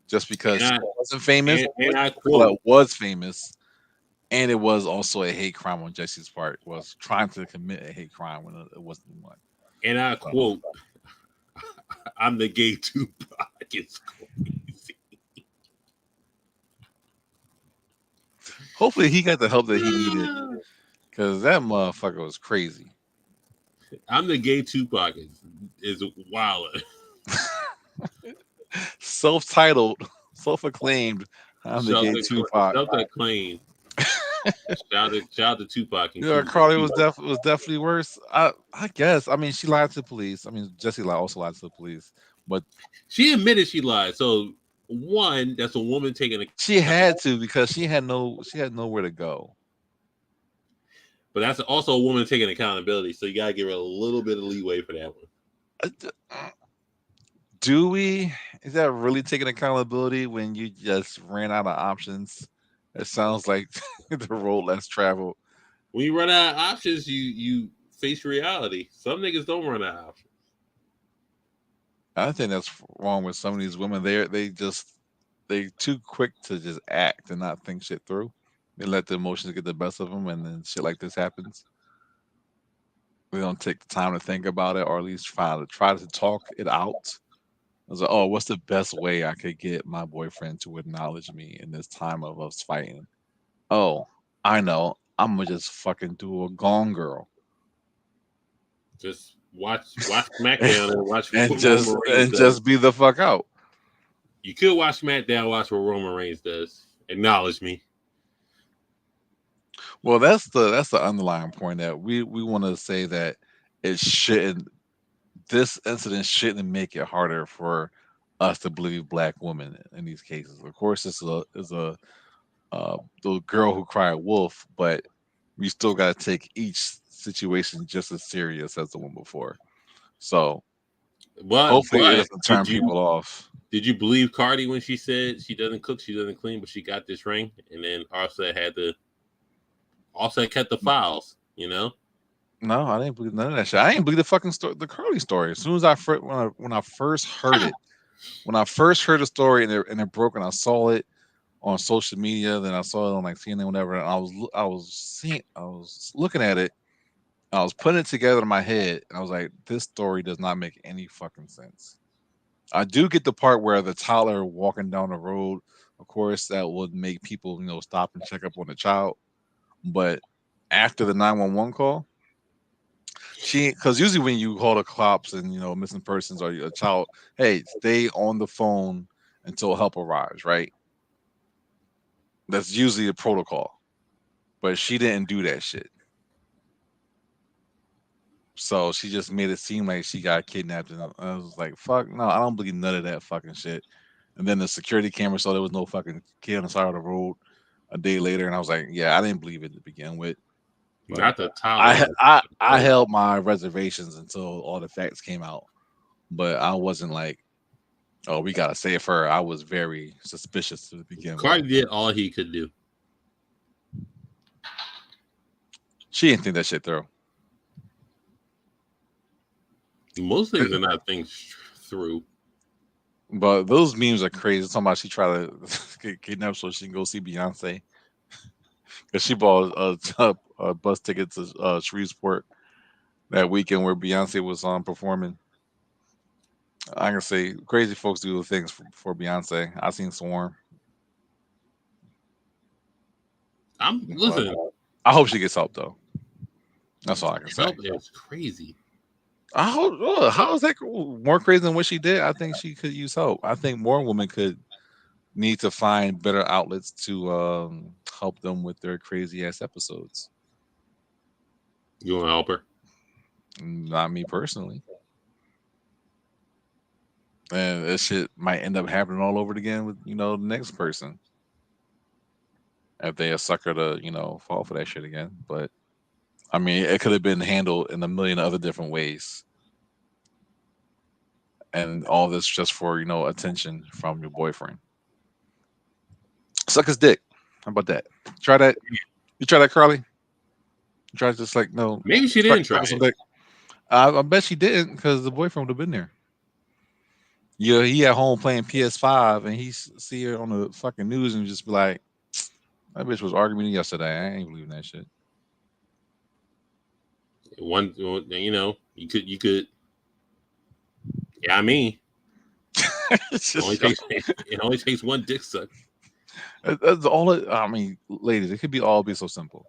just because she wasn't famous. And I quote, it was famous, and it was also a hate crime on Jesse's part. Was trying to commit a hate crime when it wasn't one. And I quote, "I'm the gay Tupac." It's crazy. Hopefully, he got the help that he needed, because that motherfucker was crazy. I'm the gay Tupac is wild. Self-titled, self-acclaimed. I'm the gay Tupac. Self-acclaimed. Shout out to Tupac. Yeah, Carlee was definitely worse. I guess. I mean, she lied to the police. I mean, Jessie also lied to the police, but she admitted she lied. So one, that's a woman taking a. She had to because she had nowhere to go. But that's also a woman taking accountability. So you gotta give her a little bit of leeway for that one. Do we? Is that really taking accountability when you just ran out of options? It sounds like the road less traveled. When you run out of options, you face reality. Some niggas don't run out of options. I think that's wrong with some of these women. They too quick to just act and not think shit through. They let the emotions get the best of them, and then shit like this happens. They don't take the time to think about it, or at least try to talk it out. I was like, oh, what's the best way I could get my boyfriend to acknowledge me in this time of us fighting? Oh, I know. I'm gonna just fucking do a Gone Girl. Just watch SmackDown and watch and just be the fuck out. You could watch SmackDown, watch what Roman Reigns does. Acknowledge me. Well, that's the underlying point that we want to say that it shouldn't. This incident shouldn't make it harder for us to believe black women in these cases. Of course, this is a the girl who cried wolf, but we still got to take each situation just as serious as the one before. So, hopefully, it doesn't turn people off. Did you believe Cardi when she said she doesn't cook, she doesn't clean, but she got this ring, and then Offset kept the files, you know? No, I didn't believe none of that shit. I didn't believe the fucking story, the Carlee story. As soon as when I first heard it, when I first heard the story and it broke, and I saw it on social media, then I saw it on like CNN, whatever. And I was looking at it. I was putting it together in my head, and I was like, this story does not make any fucking sense. I do get the part where the toddler walking down the road, of course, that would make people, stop and check up on the child. But after the 911 call, because usually when you call the cops and missing persons or a child, hey, stay on the phone until help arrives, right? That's usually the protocol. But she didn't do that shit. So she just made it seem like she got kidnapped, and I was like, "Fuck no, I don't believe none of that fucking shit." And then the security camera saw there was no fucking kid on the side of the road a day later, and I was like, "Yeah, I didn't believe it to begin with." But Not the toddler. I held my reservations until all the facts came out, but I wasn't like, "Oh, we gotta save her." I was very suspicious to begin with. Cardi did all he could do. She didn't think that shit through. Most things are not things through. But those memes are crazy. Talking about she tried to get kidnapped so she can go see Beyonce. Because she bought a bus ticket to Shreveport that weekend where Beyonce was performing. I can say crazy folks do things for Beyonce. I seen Swarm. Listen. I hope she gets help though. That's all I can say. Help is crazy. I hope. How is that more crazy than what she did? I think she could use help. I think more women could need to find better outlets to help them with their crazy ass episodes. You want to help her? Not me personally. And this shit might end up happening all over again with the next person if they a sucker to fall for that shit again. But I mean, it could have been handled in a million other different ways, and all this just for attention from your boyfriend. Suck his dick. How about that? Try that. You try that, Carlee? You try just like no. Maybe she didn't try it. I bet she didn't because the boyfriend would have been there. Yeah, he at home playing PS5 and he see her on the fucking news and just be like, "That bitch was arguing with me yesterday. I ain't believing that shit." You could. Yeah, I mean, it only takes one dick suck. That's all it. I mean, ladies, it could be so simple.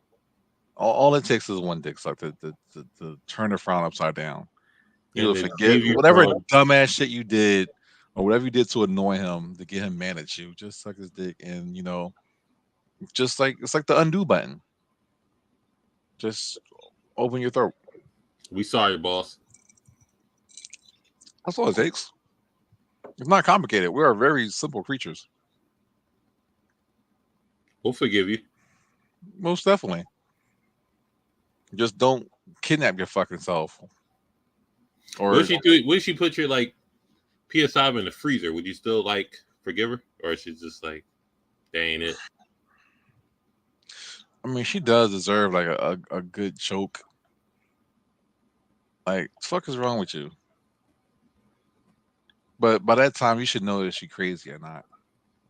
All it takes is one dick suck to turn the frown upside down. You'll forget whatever dumbass shit you did or whatever you did to annoy him to get him mad at you. Just suck his dick, and just like it's like the undo button. Just open your throat. We sorry, boss. That's all it takes. It's not complicated. We are very simple creatures. We'll forgive you. Most definitely. Just don't kidnap your fucking self. Or what if she put your PS5 in the freezer? Would you still forgive her, or is she just like, that ain't it? I mean, she does deserve a good choke. Like, what the fuck is wrong with you? But by that time, you should know if she's crazy or not.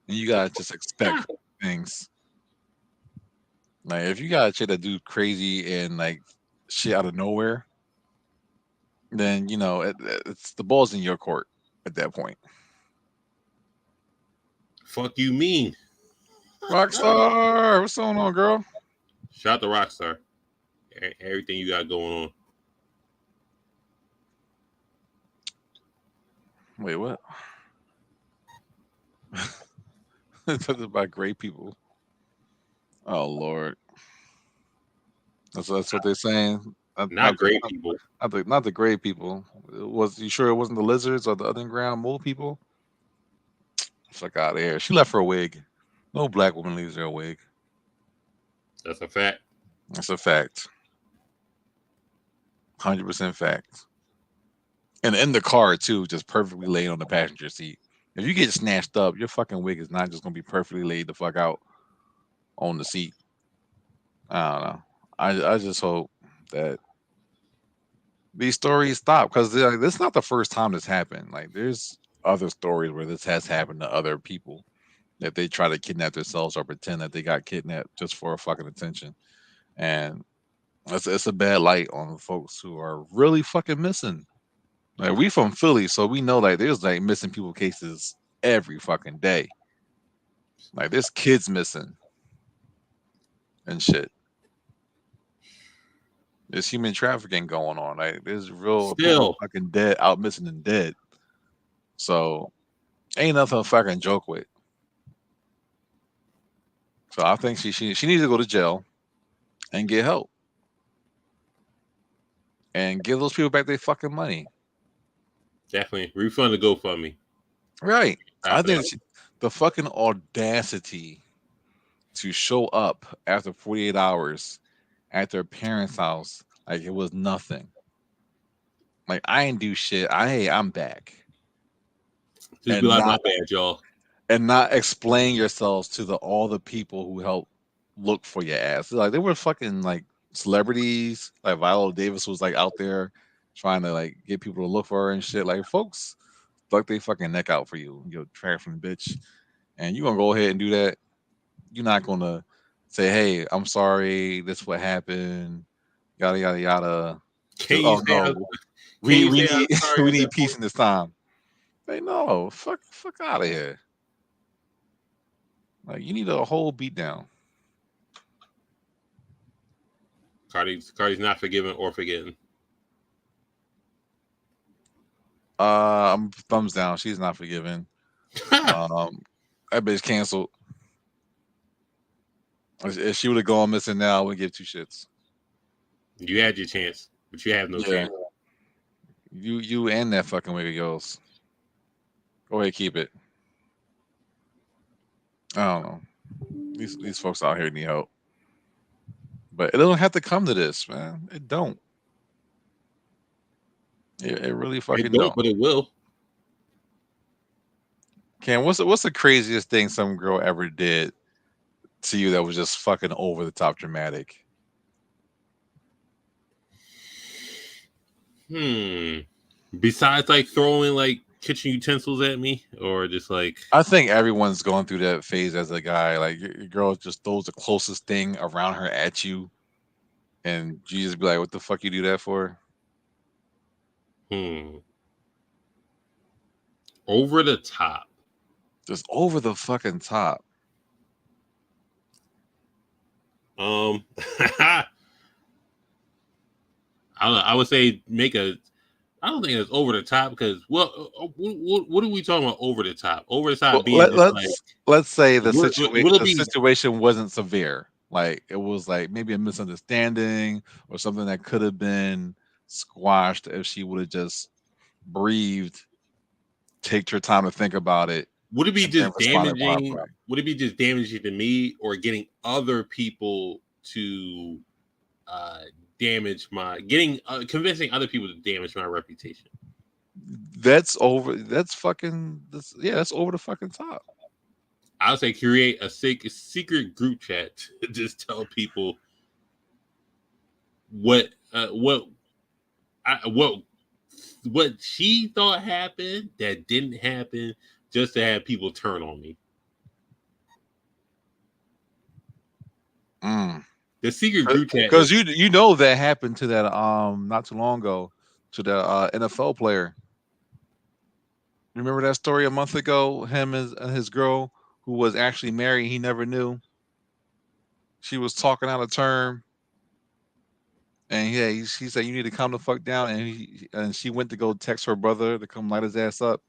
And you gotta just expect things. Like, if you got a chick that do crazy and shit out of nowhere, then it's the ball's in your court at that point. Fuck you mean? Rockstar, what's going on, girl? Shout out to Rockstar. Everything you got going on. Wait, what? It's about great people. Oh Lord, that's what they're saying. Not great people. Not the great people. You sure it wasn't the lizards or the underground mole people? Fuck out of here. She left her wig. No black woman leaves her wig. That's a fact. That's a fact. 100% fact. And in the car too, just perfectly laid on the passenger seat. If you get snatched up, your fucking wig is not just gonna be perfectly laid the fuck out on the seat. I don't know. I just hope that these stories stop because this is not the first time this happened. Like there's other stories where this has happened to other people that they try to kidnap themselves or pretend that they got kidnapped just for fucking attention. And it's a bad light on folks who are really fucking missing. Like we from Philly, so we know like there's like missing people cases every fucking day. Like there's kids missing and shit. There's human trafficking going on. Like there's real people Still, fucking dead out missing and dead. So ain't nothing to fucking joke with. So I think she needs to go to jail and get help and give those people back their fucking money. definitely refund the GoFundMe. Right. I After think that. the fucking audacity to show up after 48 hours at their parents' house like it was nothing. Like I ain't do shit. I'm back. Just be And like, my not bad, y'all. and not explain yourselves to all the people who helped look for your ass. Like they were fucking like celebrities. Like Viola Davis was like out there trying to like get people to look for her and shit. Like folks stuck they fucking neck out for you, you trafficking bitch. And you gonna go ahead and do that. You're not gonna say, "Hey, I'm sorry. This what happened." Yada yada yada. Just Can you oh say no, can you we say I'm need sorry we at need that peace point? in this time. Hey, no, fuck out of here. Like you need a whole beat down. Cardi's not forgiven or forgetting. I'm thumbs down. She's not forgiven. Um, that bitch canceled. If she would have gone missing now, I wouldn't give two shits. You had your chance, but you have no Yeah, chance. you and that fucking wig of yours. Go ahead, keep it. I don't know. These folks out here need help, but it doesn't have to come to this, man. It don't. It really It fucking don't, don't. but it will. Cam, what's the craziest thing some girl ever did to you that was just fucking over the top dramatic? Hmm. Besides, like throwing like kitchen utensils at me, or just like I think everyone's going through that phase as a guy. Like your girl just throws the closest thing around her at you, and you just be like, "What the fuck you do that for?" hmm, over the top. Just over the fucking top. I don't know. I would say make a. I don't think it's over the top because what are we talking about over the top? Over the Well, top being just like let's say would it the be? situation wasn't severe. Like it was like maybe a misunderstanding or something that could have been squashed if she would have just breathed, take her time to think about it, Would it be and then just responded damaging? properly. Would it be just damaging to me, or getting other people to uh, damage my getting convincing other people to damage my reputation? That's over. That's fucking. Yeah, that's over the fucking top. I would say create a secret group chat to just tell people what what what she thought happened that didn't happen, just to have people turn on me. Mm. The secret group chat Because is you know that happened to that not too long ago to the NFL player. Remember that story a month ago? Him and his girl who was actually married. He never knew. She was talking out of term, and yeah, he said you need to calm the fuck down. And she went to go text her brother to come light his ass up,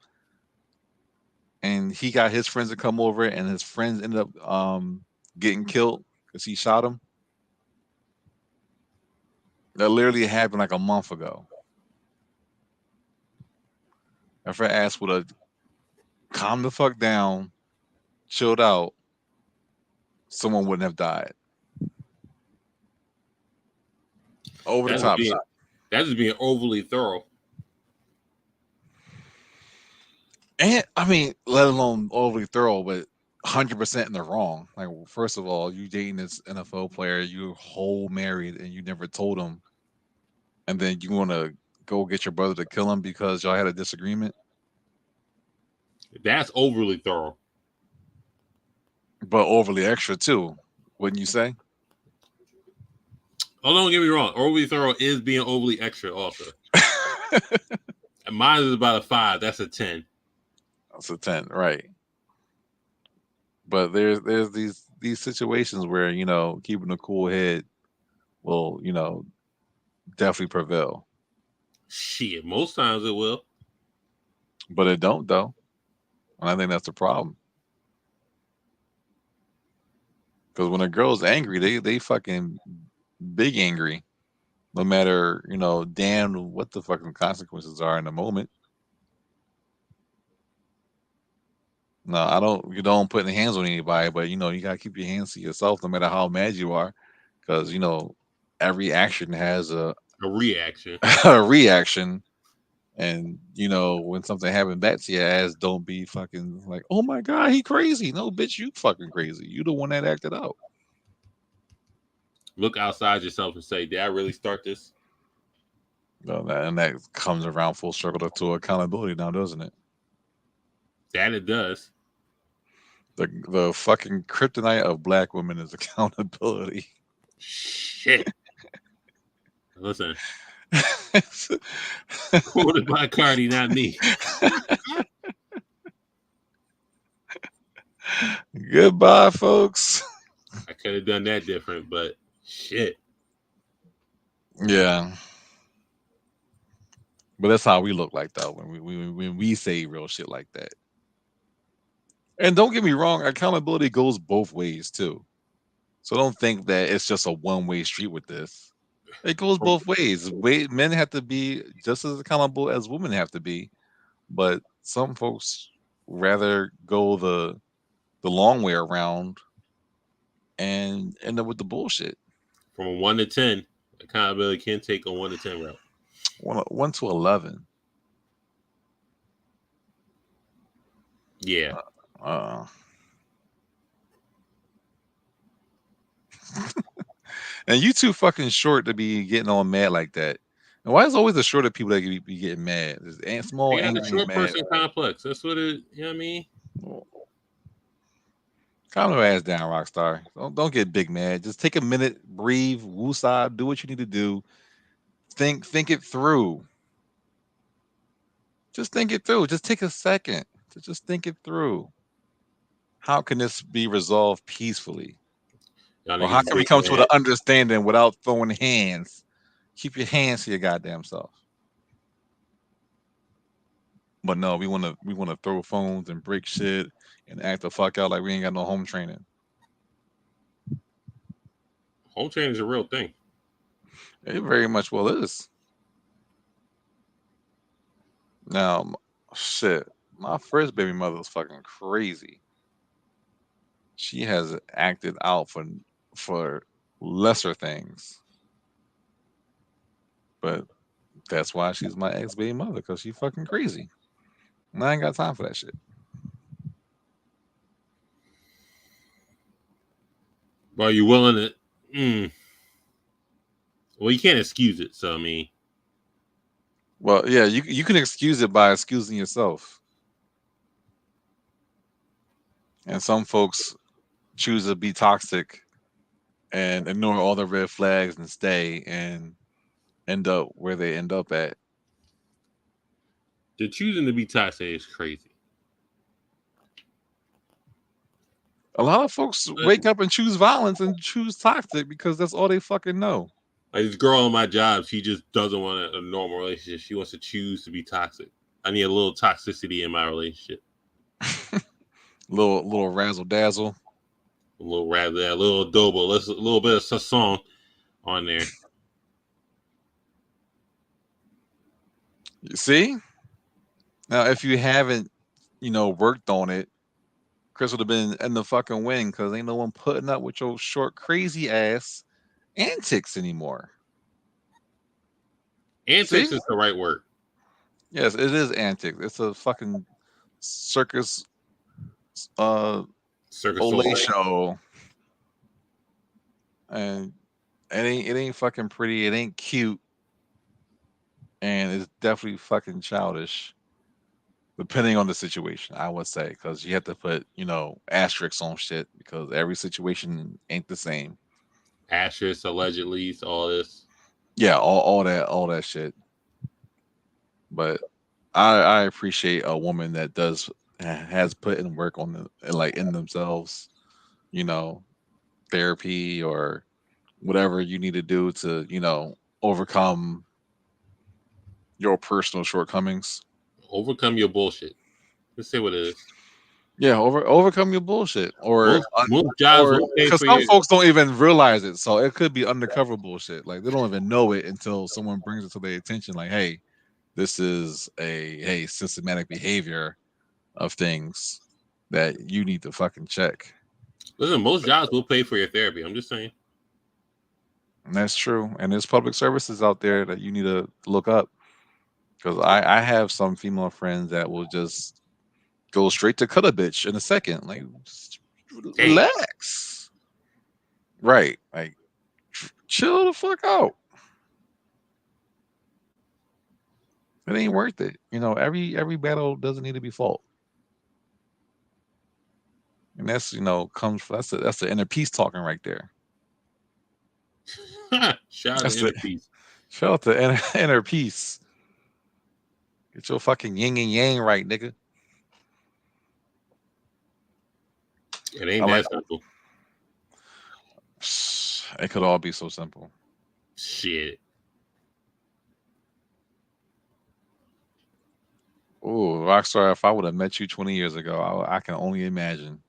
and he got his friends to come over, and his friends ended up getting killed because he shot him. That literally happened like a month ago. If her ass would have calmed the fuck down, chilled out, someone wouldn't have died. Over the that's just top being shit. that's just being overly thorough. And I mean, let alone overly thorough, but 100% in the wrong. Like, first of all, you dating this NFL player, you're whole married, and you never told him, and then you want to go get your brother to kill him because y'all had a disagreement. That's overly thorough. but overly extra too, wouldn't you say? Oh, don't get me wrong. Overly thorough is being overly extra also. And mine is about a 5. That's a 10. That's a 10, right? But there's these situations where keeping a cool head will definitely prevail, Shit, most times it will. but it don't though, and I think that's the problem. Because when a girl's angry, they fucking big angry, no matter damn what the fucking consequences are in the moment. No, I don't. You don't put hands on anybody, but you gotta keep your hands to yourself, no matter how mad you are, because every action has a A reaction. a reaction, and when something happened back to your ass, don't be fucking like, oh my god, he crazy. No, bitch, you fucking crazy. You the one that acted out. Look outside yourself and say, did I really start this? And that comes around full circle to accountability now, doesn't it? That it does. The fucking kryptonite of black women is accountability. Shit. Listen. Quoted by Cardi, not me. Goodbye, folks. I could have done that different, but shit. Yeah. But that's how we look like though when we say real shit like that. And don't get me wrong, accountability goes both ways too. So don't think that it's just a one-way street with this. It goes both ways. Men have to be just as accountable as women have to be, but some folks rather go the long way around and end up with the bullshit. From a 1 to 10, accountability can take a 1 to 10 route. 1 to 11. Yeah. And you too fucking short to be getting all mad like that. And why is always the shorter people that be getting mad? There's small, They got the angry, short mad. person complex. That's what it. You know what I mean? Calm your ass down, Rockstar. Don't get big mad. Just take a minute, breathe, woosah, do what you need to do. Think it through. Just think it through. Just take a second to just think it through. How can this be resolved peacefully? Or how can we come to an understanding without throwing hands? Keep your hands to your goddamn self. But no, we wanna throw phones and break shit and act the fuck out like we ain't got no home training. Home training is a real thing. It very much well is. Now, shit, my first baby mother was fucking crazy. She has acted out for lesser things, but that's why she's my ex baby mother, because she fucking crazy. And I ain't got time for that shit. Well, you willing to? Well, you can't excuse it. So I mean, well, yeah, you can excuse it by excusing yourself. And some folks choose to be toxic and ignore all the red flags and stay and end up where they end up at. the choosing to be toxic is crazy. A lot of folks wake up and choose violence and choose toxic because that's all they fucking know. Like this girl on my job, she just doesn't want a normal relationship. She wants to choose to be toxic. I need a little toxicity in my relationship. little razzle dazzle. A little rather, a little adobo. Let's a little bit of sazon on there. You see? Now, if you haven't, worked on it, Chris would have been in the fucking wing because ain't no one putting up with your short, crazy ass antics anymore. Antics See? is the right word. Yes, it is antics. It's a fucking circus Circus Olay show. And it ain't fucking pretty, it ain't cute, and it's definitely fucking childish. depending on the situation, I would say, because you have to put, asterisks on shit because every situation ain't the same. Ashes, allegedly, all this. Yeah, all that shit. But I appreciate a woman that has put in work on like in themselves, you know, therapy or whatever you need to do to, overcome your personal shortcomings. Overcome your bullshit. Let's say what it is. Yeah, overcome your bullshit, Most jobs or will pay because for some your. folks don't even realize it, so it could be undercover bullshit. Like they don't even know it until someone brings it to their attention. Like, hey, this is a systematic behavior of things that you need to fucking check. Listen, most jobs will pay for your therapy. I'm just saying. And that's true. And there's public services out there that you need to look up. Because I have some female friends that will just go straight to cut a bitch in a second. Like, just Damn. relax. Right. Like, chill the fuck out. It ain't worth it. Every battle doesn't need to be fought. And that's, that's the inner peace talking right there. Shout out to That's the Inner Peace. shout out to inner peace. Get your fucking yin and yang right, nigga. It ain't I like that simple. it could all be so simple. Shit. Ooh, Rockstar, if I would have met you 20 years ago, I can only imagine.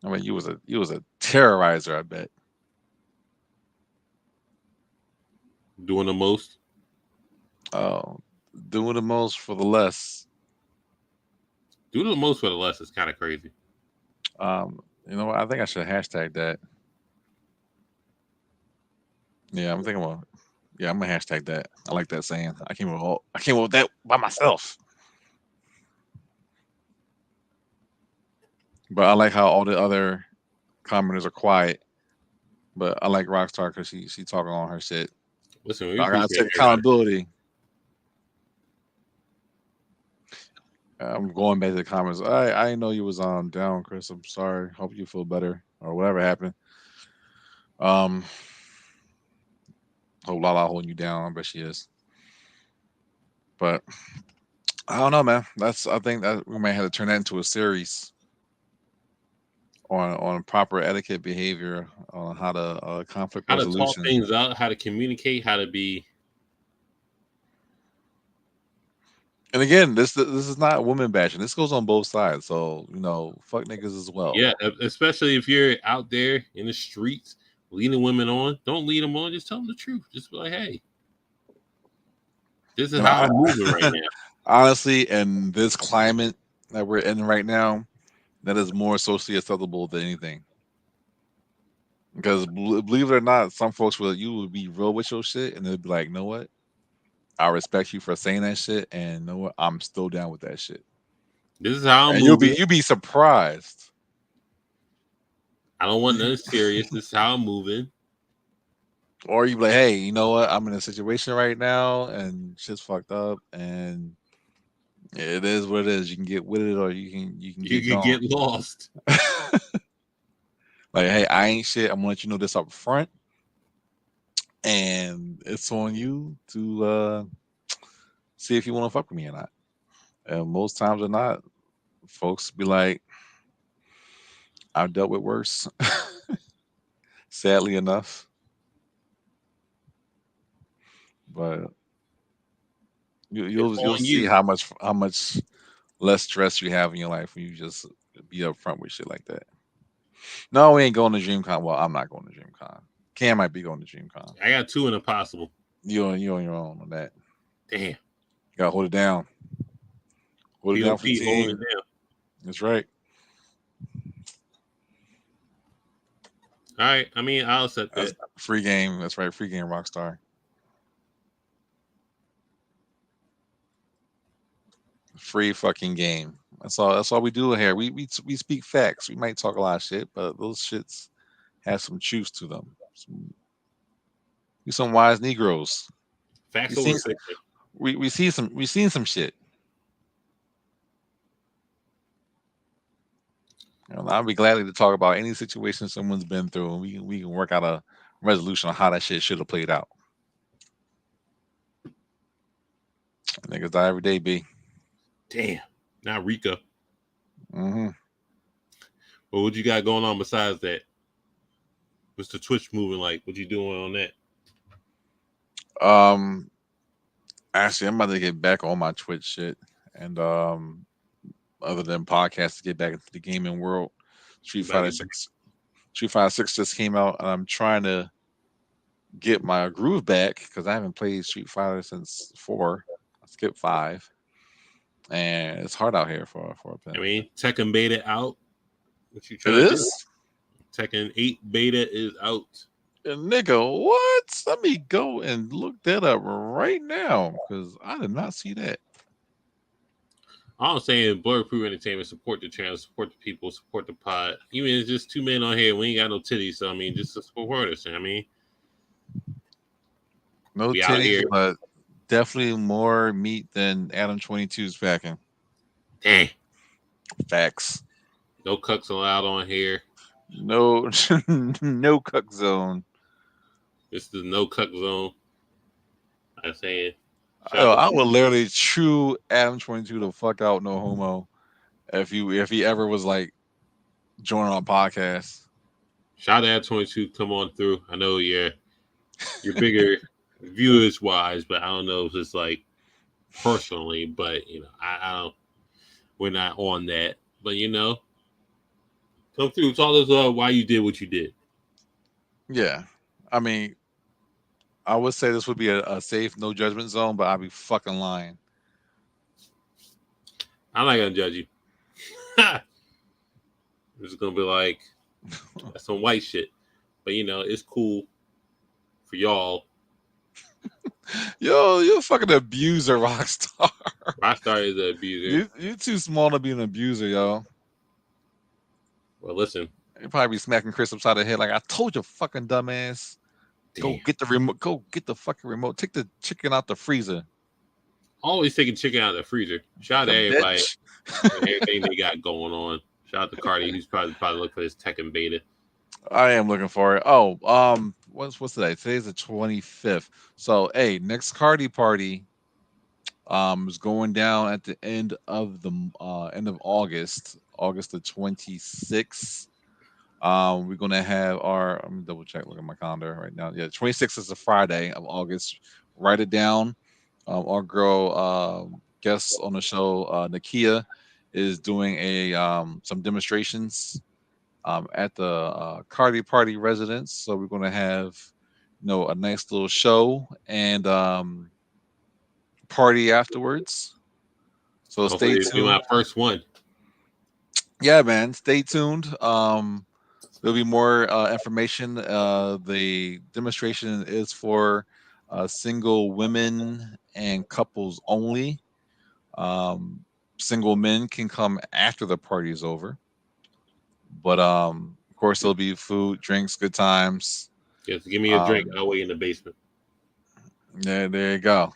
I mean, you was a terrorizer, I bet. Doing the most. Oh, doing the most for the less. Doing the most for the less is kind of crazy. You know what? I think I should hashtag that. Yeah, I'm thinking about. Yeah, I'm gonna hashtag that. I like that saying. I came up with that by myself. But I like how all the other commenters are quiet. But I like Rockstar because she talking on her shit. Listen, we I gotta appreciate take everybody. accountability. I'm going back to the comments. I didn't know you was down, Chris. I'm sorry. Hope you feel better or whatever happened. Um, hope Lala holding you down. I bet she is. But I don't know, man. I think that we might have to turn that into a series on proper etiquette behavior on how to conflict How to talk resolution. things out, how to communicate, how to be. And again, this is not women bashing. This goes on both sides. So fuck niggas as well. Yeah, especially if you're out there in the streets leading women on. Don't lead them on. Just tell them the truth. Just be like, hey, this is how I'm moving right now. Honestly, in this climate that we're in right now, that is more socially acceptable than anything. Because believe it or not, some folks you would be real with your shit, and they'd be like, "Know what? I respect you for saying that shit, and know what? I'm still down with that shit." This is how I'm And moving. you'll be surprised. I don't want nothing serious. This is how I'm moving. Or you be like, "Hey, you know what? I'm in a situation right now, and shit's fucked up, and it is what it is. You can get with it, or you can You get could gone." get lost. Like, hey, I ain't shit. I'm gonna let you know this up front, and it's on you to see if you want to fuck with me or not. And most times or not, folks be like, "I've dealt with worse." Sadly enough, but It's you'll on see you. how much less stress you have in your life when you just be upfront with shit like that. No, we ain't going to DreamCon. Well, I'm not going to DreamCon. Cam might be going to DreamCon. I got two in a possible. You on your own on that. Damn. You gotta hold it down. Hold it down POP for the holding it team. down. That's right. All right. I mean, I'll accept That's that. free game. That's right. Free game Rockstar. Free fucking game. That's all we do here. We speak facts. We might talk a lot of shit, but those shits have some truth to them. We some wise Negroes. We Facts over seen fiction. we seen some shit. I'll be glad to talk about any situation someone's been through, and we can work out a resolution on how that shit should have played out. Niggas die every day, B. Damn. Not Rika. Mm-hmm. Well, what you got going on besides that? What's the Twitch moving like? What you doing on that? Actually, I'm about to get back on my Twitch shit, and other than podcasts, to get back into the gaming world. Street Fighter 6 just came out, and I'm trying to get my groove back because I haven't played Street Fighter since 4. I skipped 5, and it's hard out here for a pin. I mean, Tekken beta out. What you It trying to is? do? Tekken 8 beta is out. Nigga, what? Let me go and look that up right now because I did not see that. All I'm saying, Blerd Proof Entertainment, support the channel, support the people, support the pod. Even if it's just 2 men on here, we ain't got no titties, so I mean, just support us. I mean, No we out titties, here. but definitely more meat than Adam 22's packing. Dang. Facts. No cucks allowed on here. No, no cuck zone. This is no cuck zone. I'm saying. I would literally chew Adam 22 the fuck out, no homo, if he ever was like joining our podcast. Shout out 22, come on through. I know you're bigger viewers wise, but I don't know if it's like personally, but you know, I don't. We're not on that, but you know, come through. Tell us why you did what you did. Yeah, I mean, I would say this would be a safe, no judgment zone, but I'd be fucking lying. I'm not gonna judge you. It's gonna be like that's some white shit, but you know, it's cool for y'all. Yo, you're a fucking abuser, Rockstar. Rockstar is an abuser. You're too small to be an abuser, yo. Well, listen. You probably be smacking Chris upside the head like, I told you, fucking dumbass. Damn. Go get the remote. Go get the fucking remote. Take the chicken out the freezer. Always taking chicken out of the freezer. Shout out to everybody and everything they got going on. Shout out to Carlee, who's probably looking for his Tekken beta. I am looking for it. Oh, what's today? Today's the 25th. So, hey, next Carlee party is going down at the end of August, August the 26th. We're gonna have our. Let me double check. Look at my calendar right now. Yeah, 26th is a Friday of August. Write it down. Our girl guest on the show, Nakia, is doing some demonstrations at the Carlee Party residence. So we're gonna have, a nice little show and party afterwards. So hopefully stay it'll be tuned. my first one. Yeah, man, stay tuned. There'll be more information. The demonstration is for single women and couples only. Single men can come after the party is over. But of course, there'll be food, drinks, good times. Just give me a drink. I'll wait in the basement. Yeah, there you go.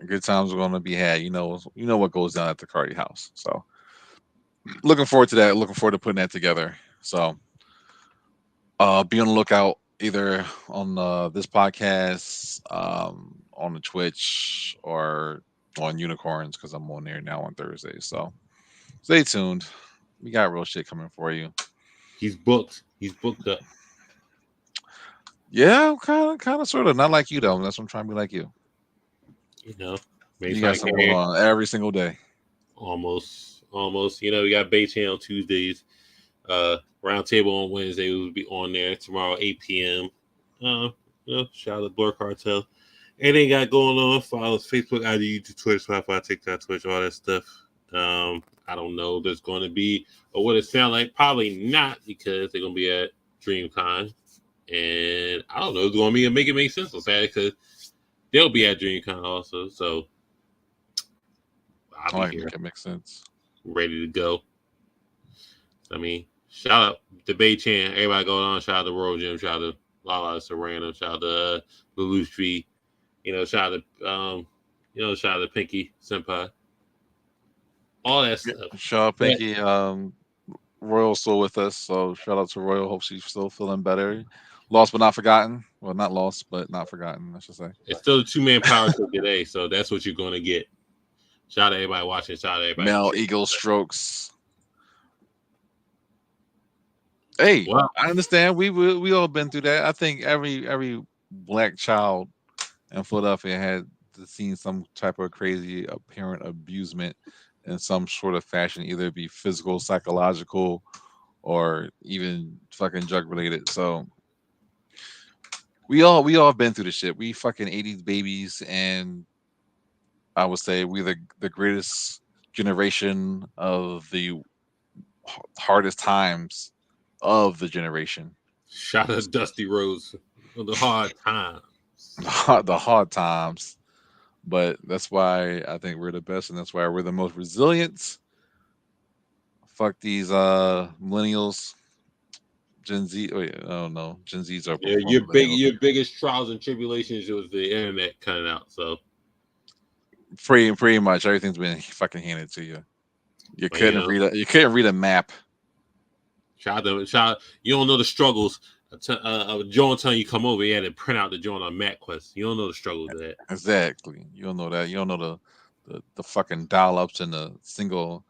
Good times are going to be had. You know what goes down at the Carlee house. So looking forward to that. Looking forward to putting that together. So be on the lookout either on this podcast, on the Twitch, or on Unicorns because I'm on there now on Thursdays. So stay tuned. We got real shit coming for you. He's booked. He's booked up. Yeah, kind of, sort of. Not like you though. That's what I'm trying to be like you. You know, You got something going on every single day. Almost. You know, we got Bae-Chan on Tuesdays. Roundtable on Wednesday. We'll be on there tomorrow, 8 p.m. Shout out to Blerd Cartel. Anything got going on? Follow us, Facebook, ID, YouTube, Twitter, Spotify, TikTok, Twitch, all that stuff. I don't know if there's going to be, or what it sound like. Probably not, because they're going to be at DreamCon. And I don't know if it's going to be a Make It Make Sense or sad, because they'll be at DreamCon also. So I'll be here. Make it make sense. Ready to go. I mean, shout out to Bae-Chan. Everybody going on. Shout out to Royal Jim. Shout out to Lala Serrano. Shout out to Lelouch. Shout out to Pinky Senpai. all that stuff. Shout out Pinky. Royal's still with us, so shout out to Royal. Hope she's still feeling better. Lost but not forgotten. Well, not lost, but not forgotten, I should say. It's still a 2-man power trip today, so that's what you're going to get. Shout out to everybody watching. Shout out to everybody. Mel Eagle Strokes. Hey, Wow. I understand. We all been through that. I think every black child in Philadelphia had seen some type of crazy apparent abusement in some sort of fashion, either it be physical, psychological, or even fucking drug related. So we all been through the shit. We fucking 80s babies, and I would say we're the greatest generation of the hardest times of the generation. Shout out to Dusty Rose for the hard time. The hard times. But that's why I think we're the best, and that's why we're the most resilient. Fuck these millennials. Gen Z. Wait, I don't know. Gen Z's are Yeah, your biggest trials and tribulations was the internet cutting out. So pretty much everything's been fucking handed to you. You But, couldn't read a map. Shout out. You don't know the struggles. John telling you come over, he had to print out the joint on MapQuest. You don't know the struggles of that. Exactly. You don't know that. You don't know the fucking dial ups and the single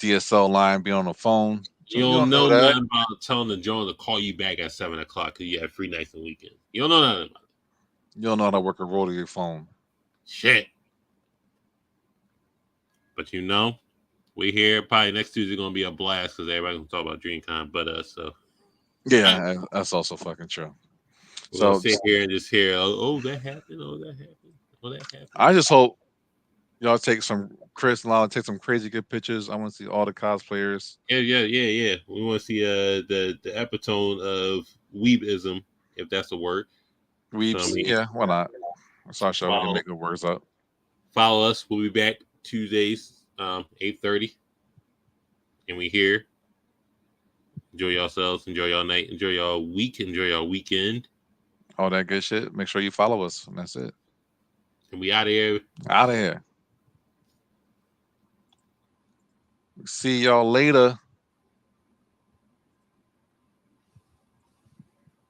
DSL line being on the phone. So you don't know that. nothing about telling the John to call you back at 7 o'clock because you have free nights and weekends. You don't know nothing about it. You don't know how to work a rotary phone. Shit. But you know, we here. Probably next Tuesday gonna be a blast because everybody's gonna talk about DreamCon but us. So yeah, that's also fucking true. So sit here and just hear, oh, that happened, oh, that happened, oh, that happened. I just hope y'all take some take some crazy good pictures. I want to see all the cosplayers. Yeah. We want to see the epitome of weebism, if that's the word. Weebs, so, yeah, why not? That's our show. We can make the words up. Follow us. We'll be back Tuesdays, 8:30, and we here. Enjoy yourselves. Enjoy your night. Enjoy your week. Enjoy your weekend. All that good shit. Make sure you follow us, and that's it. And we out of here. Out of here. See y'all later.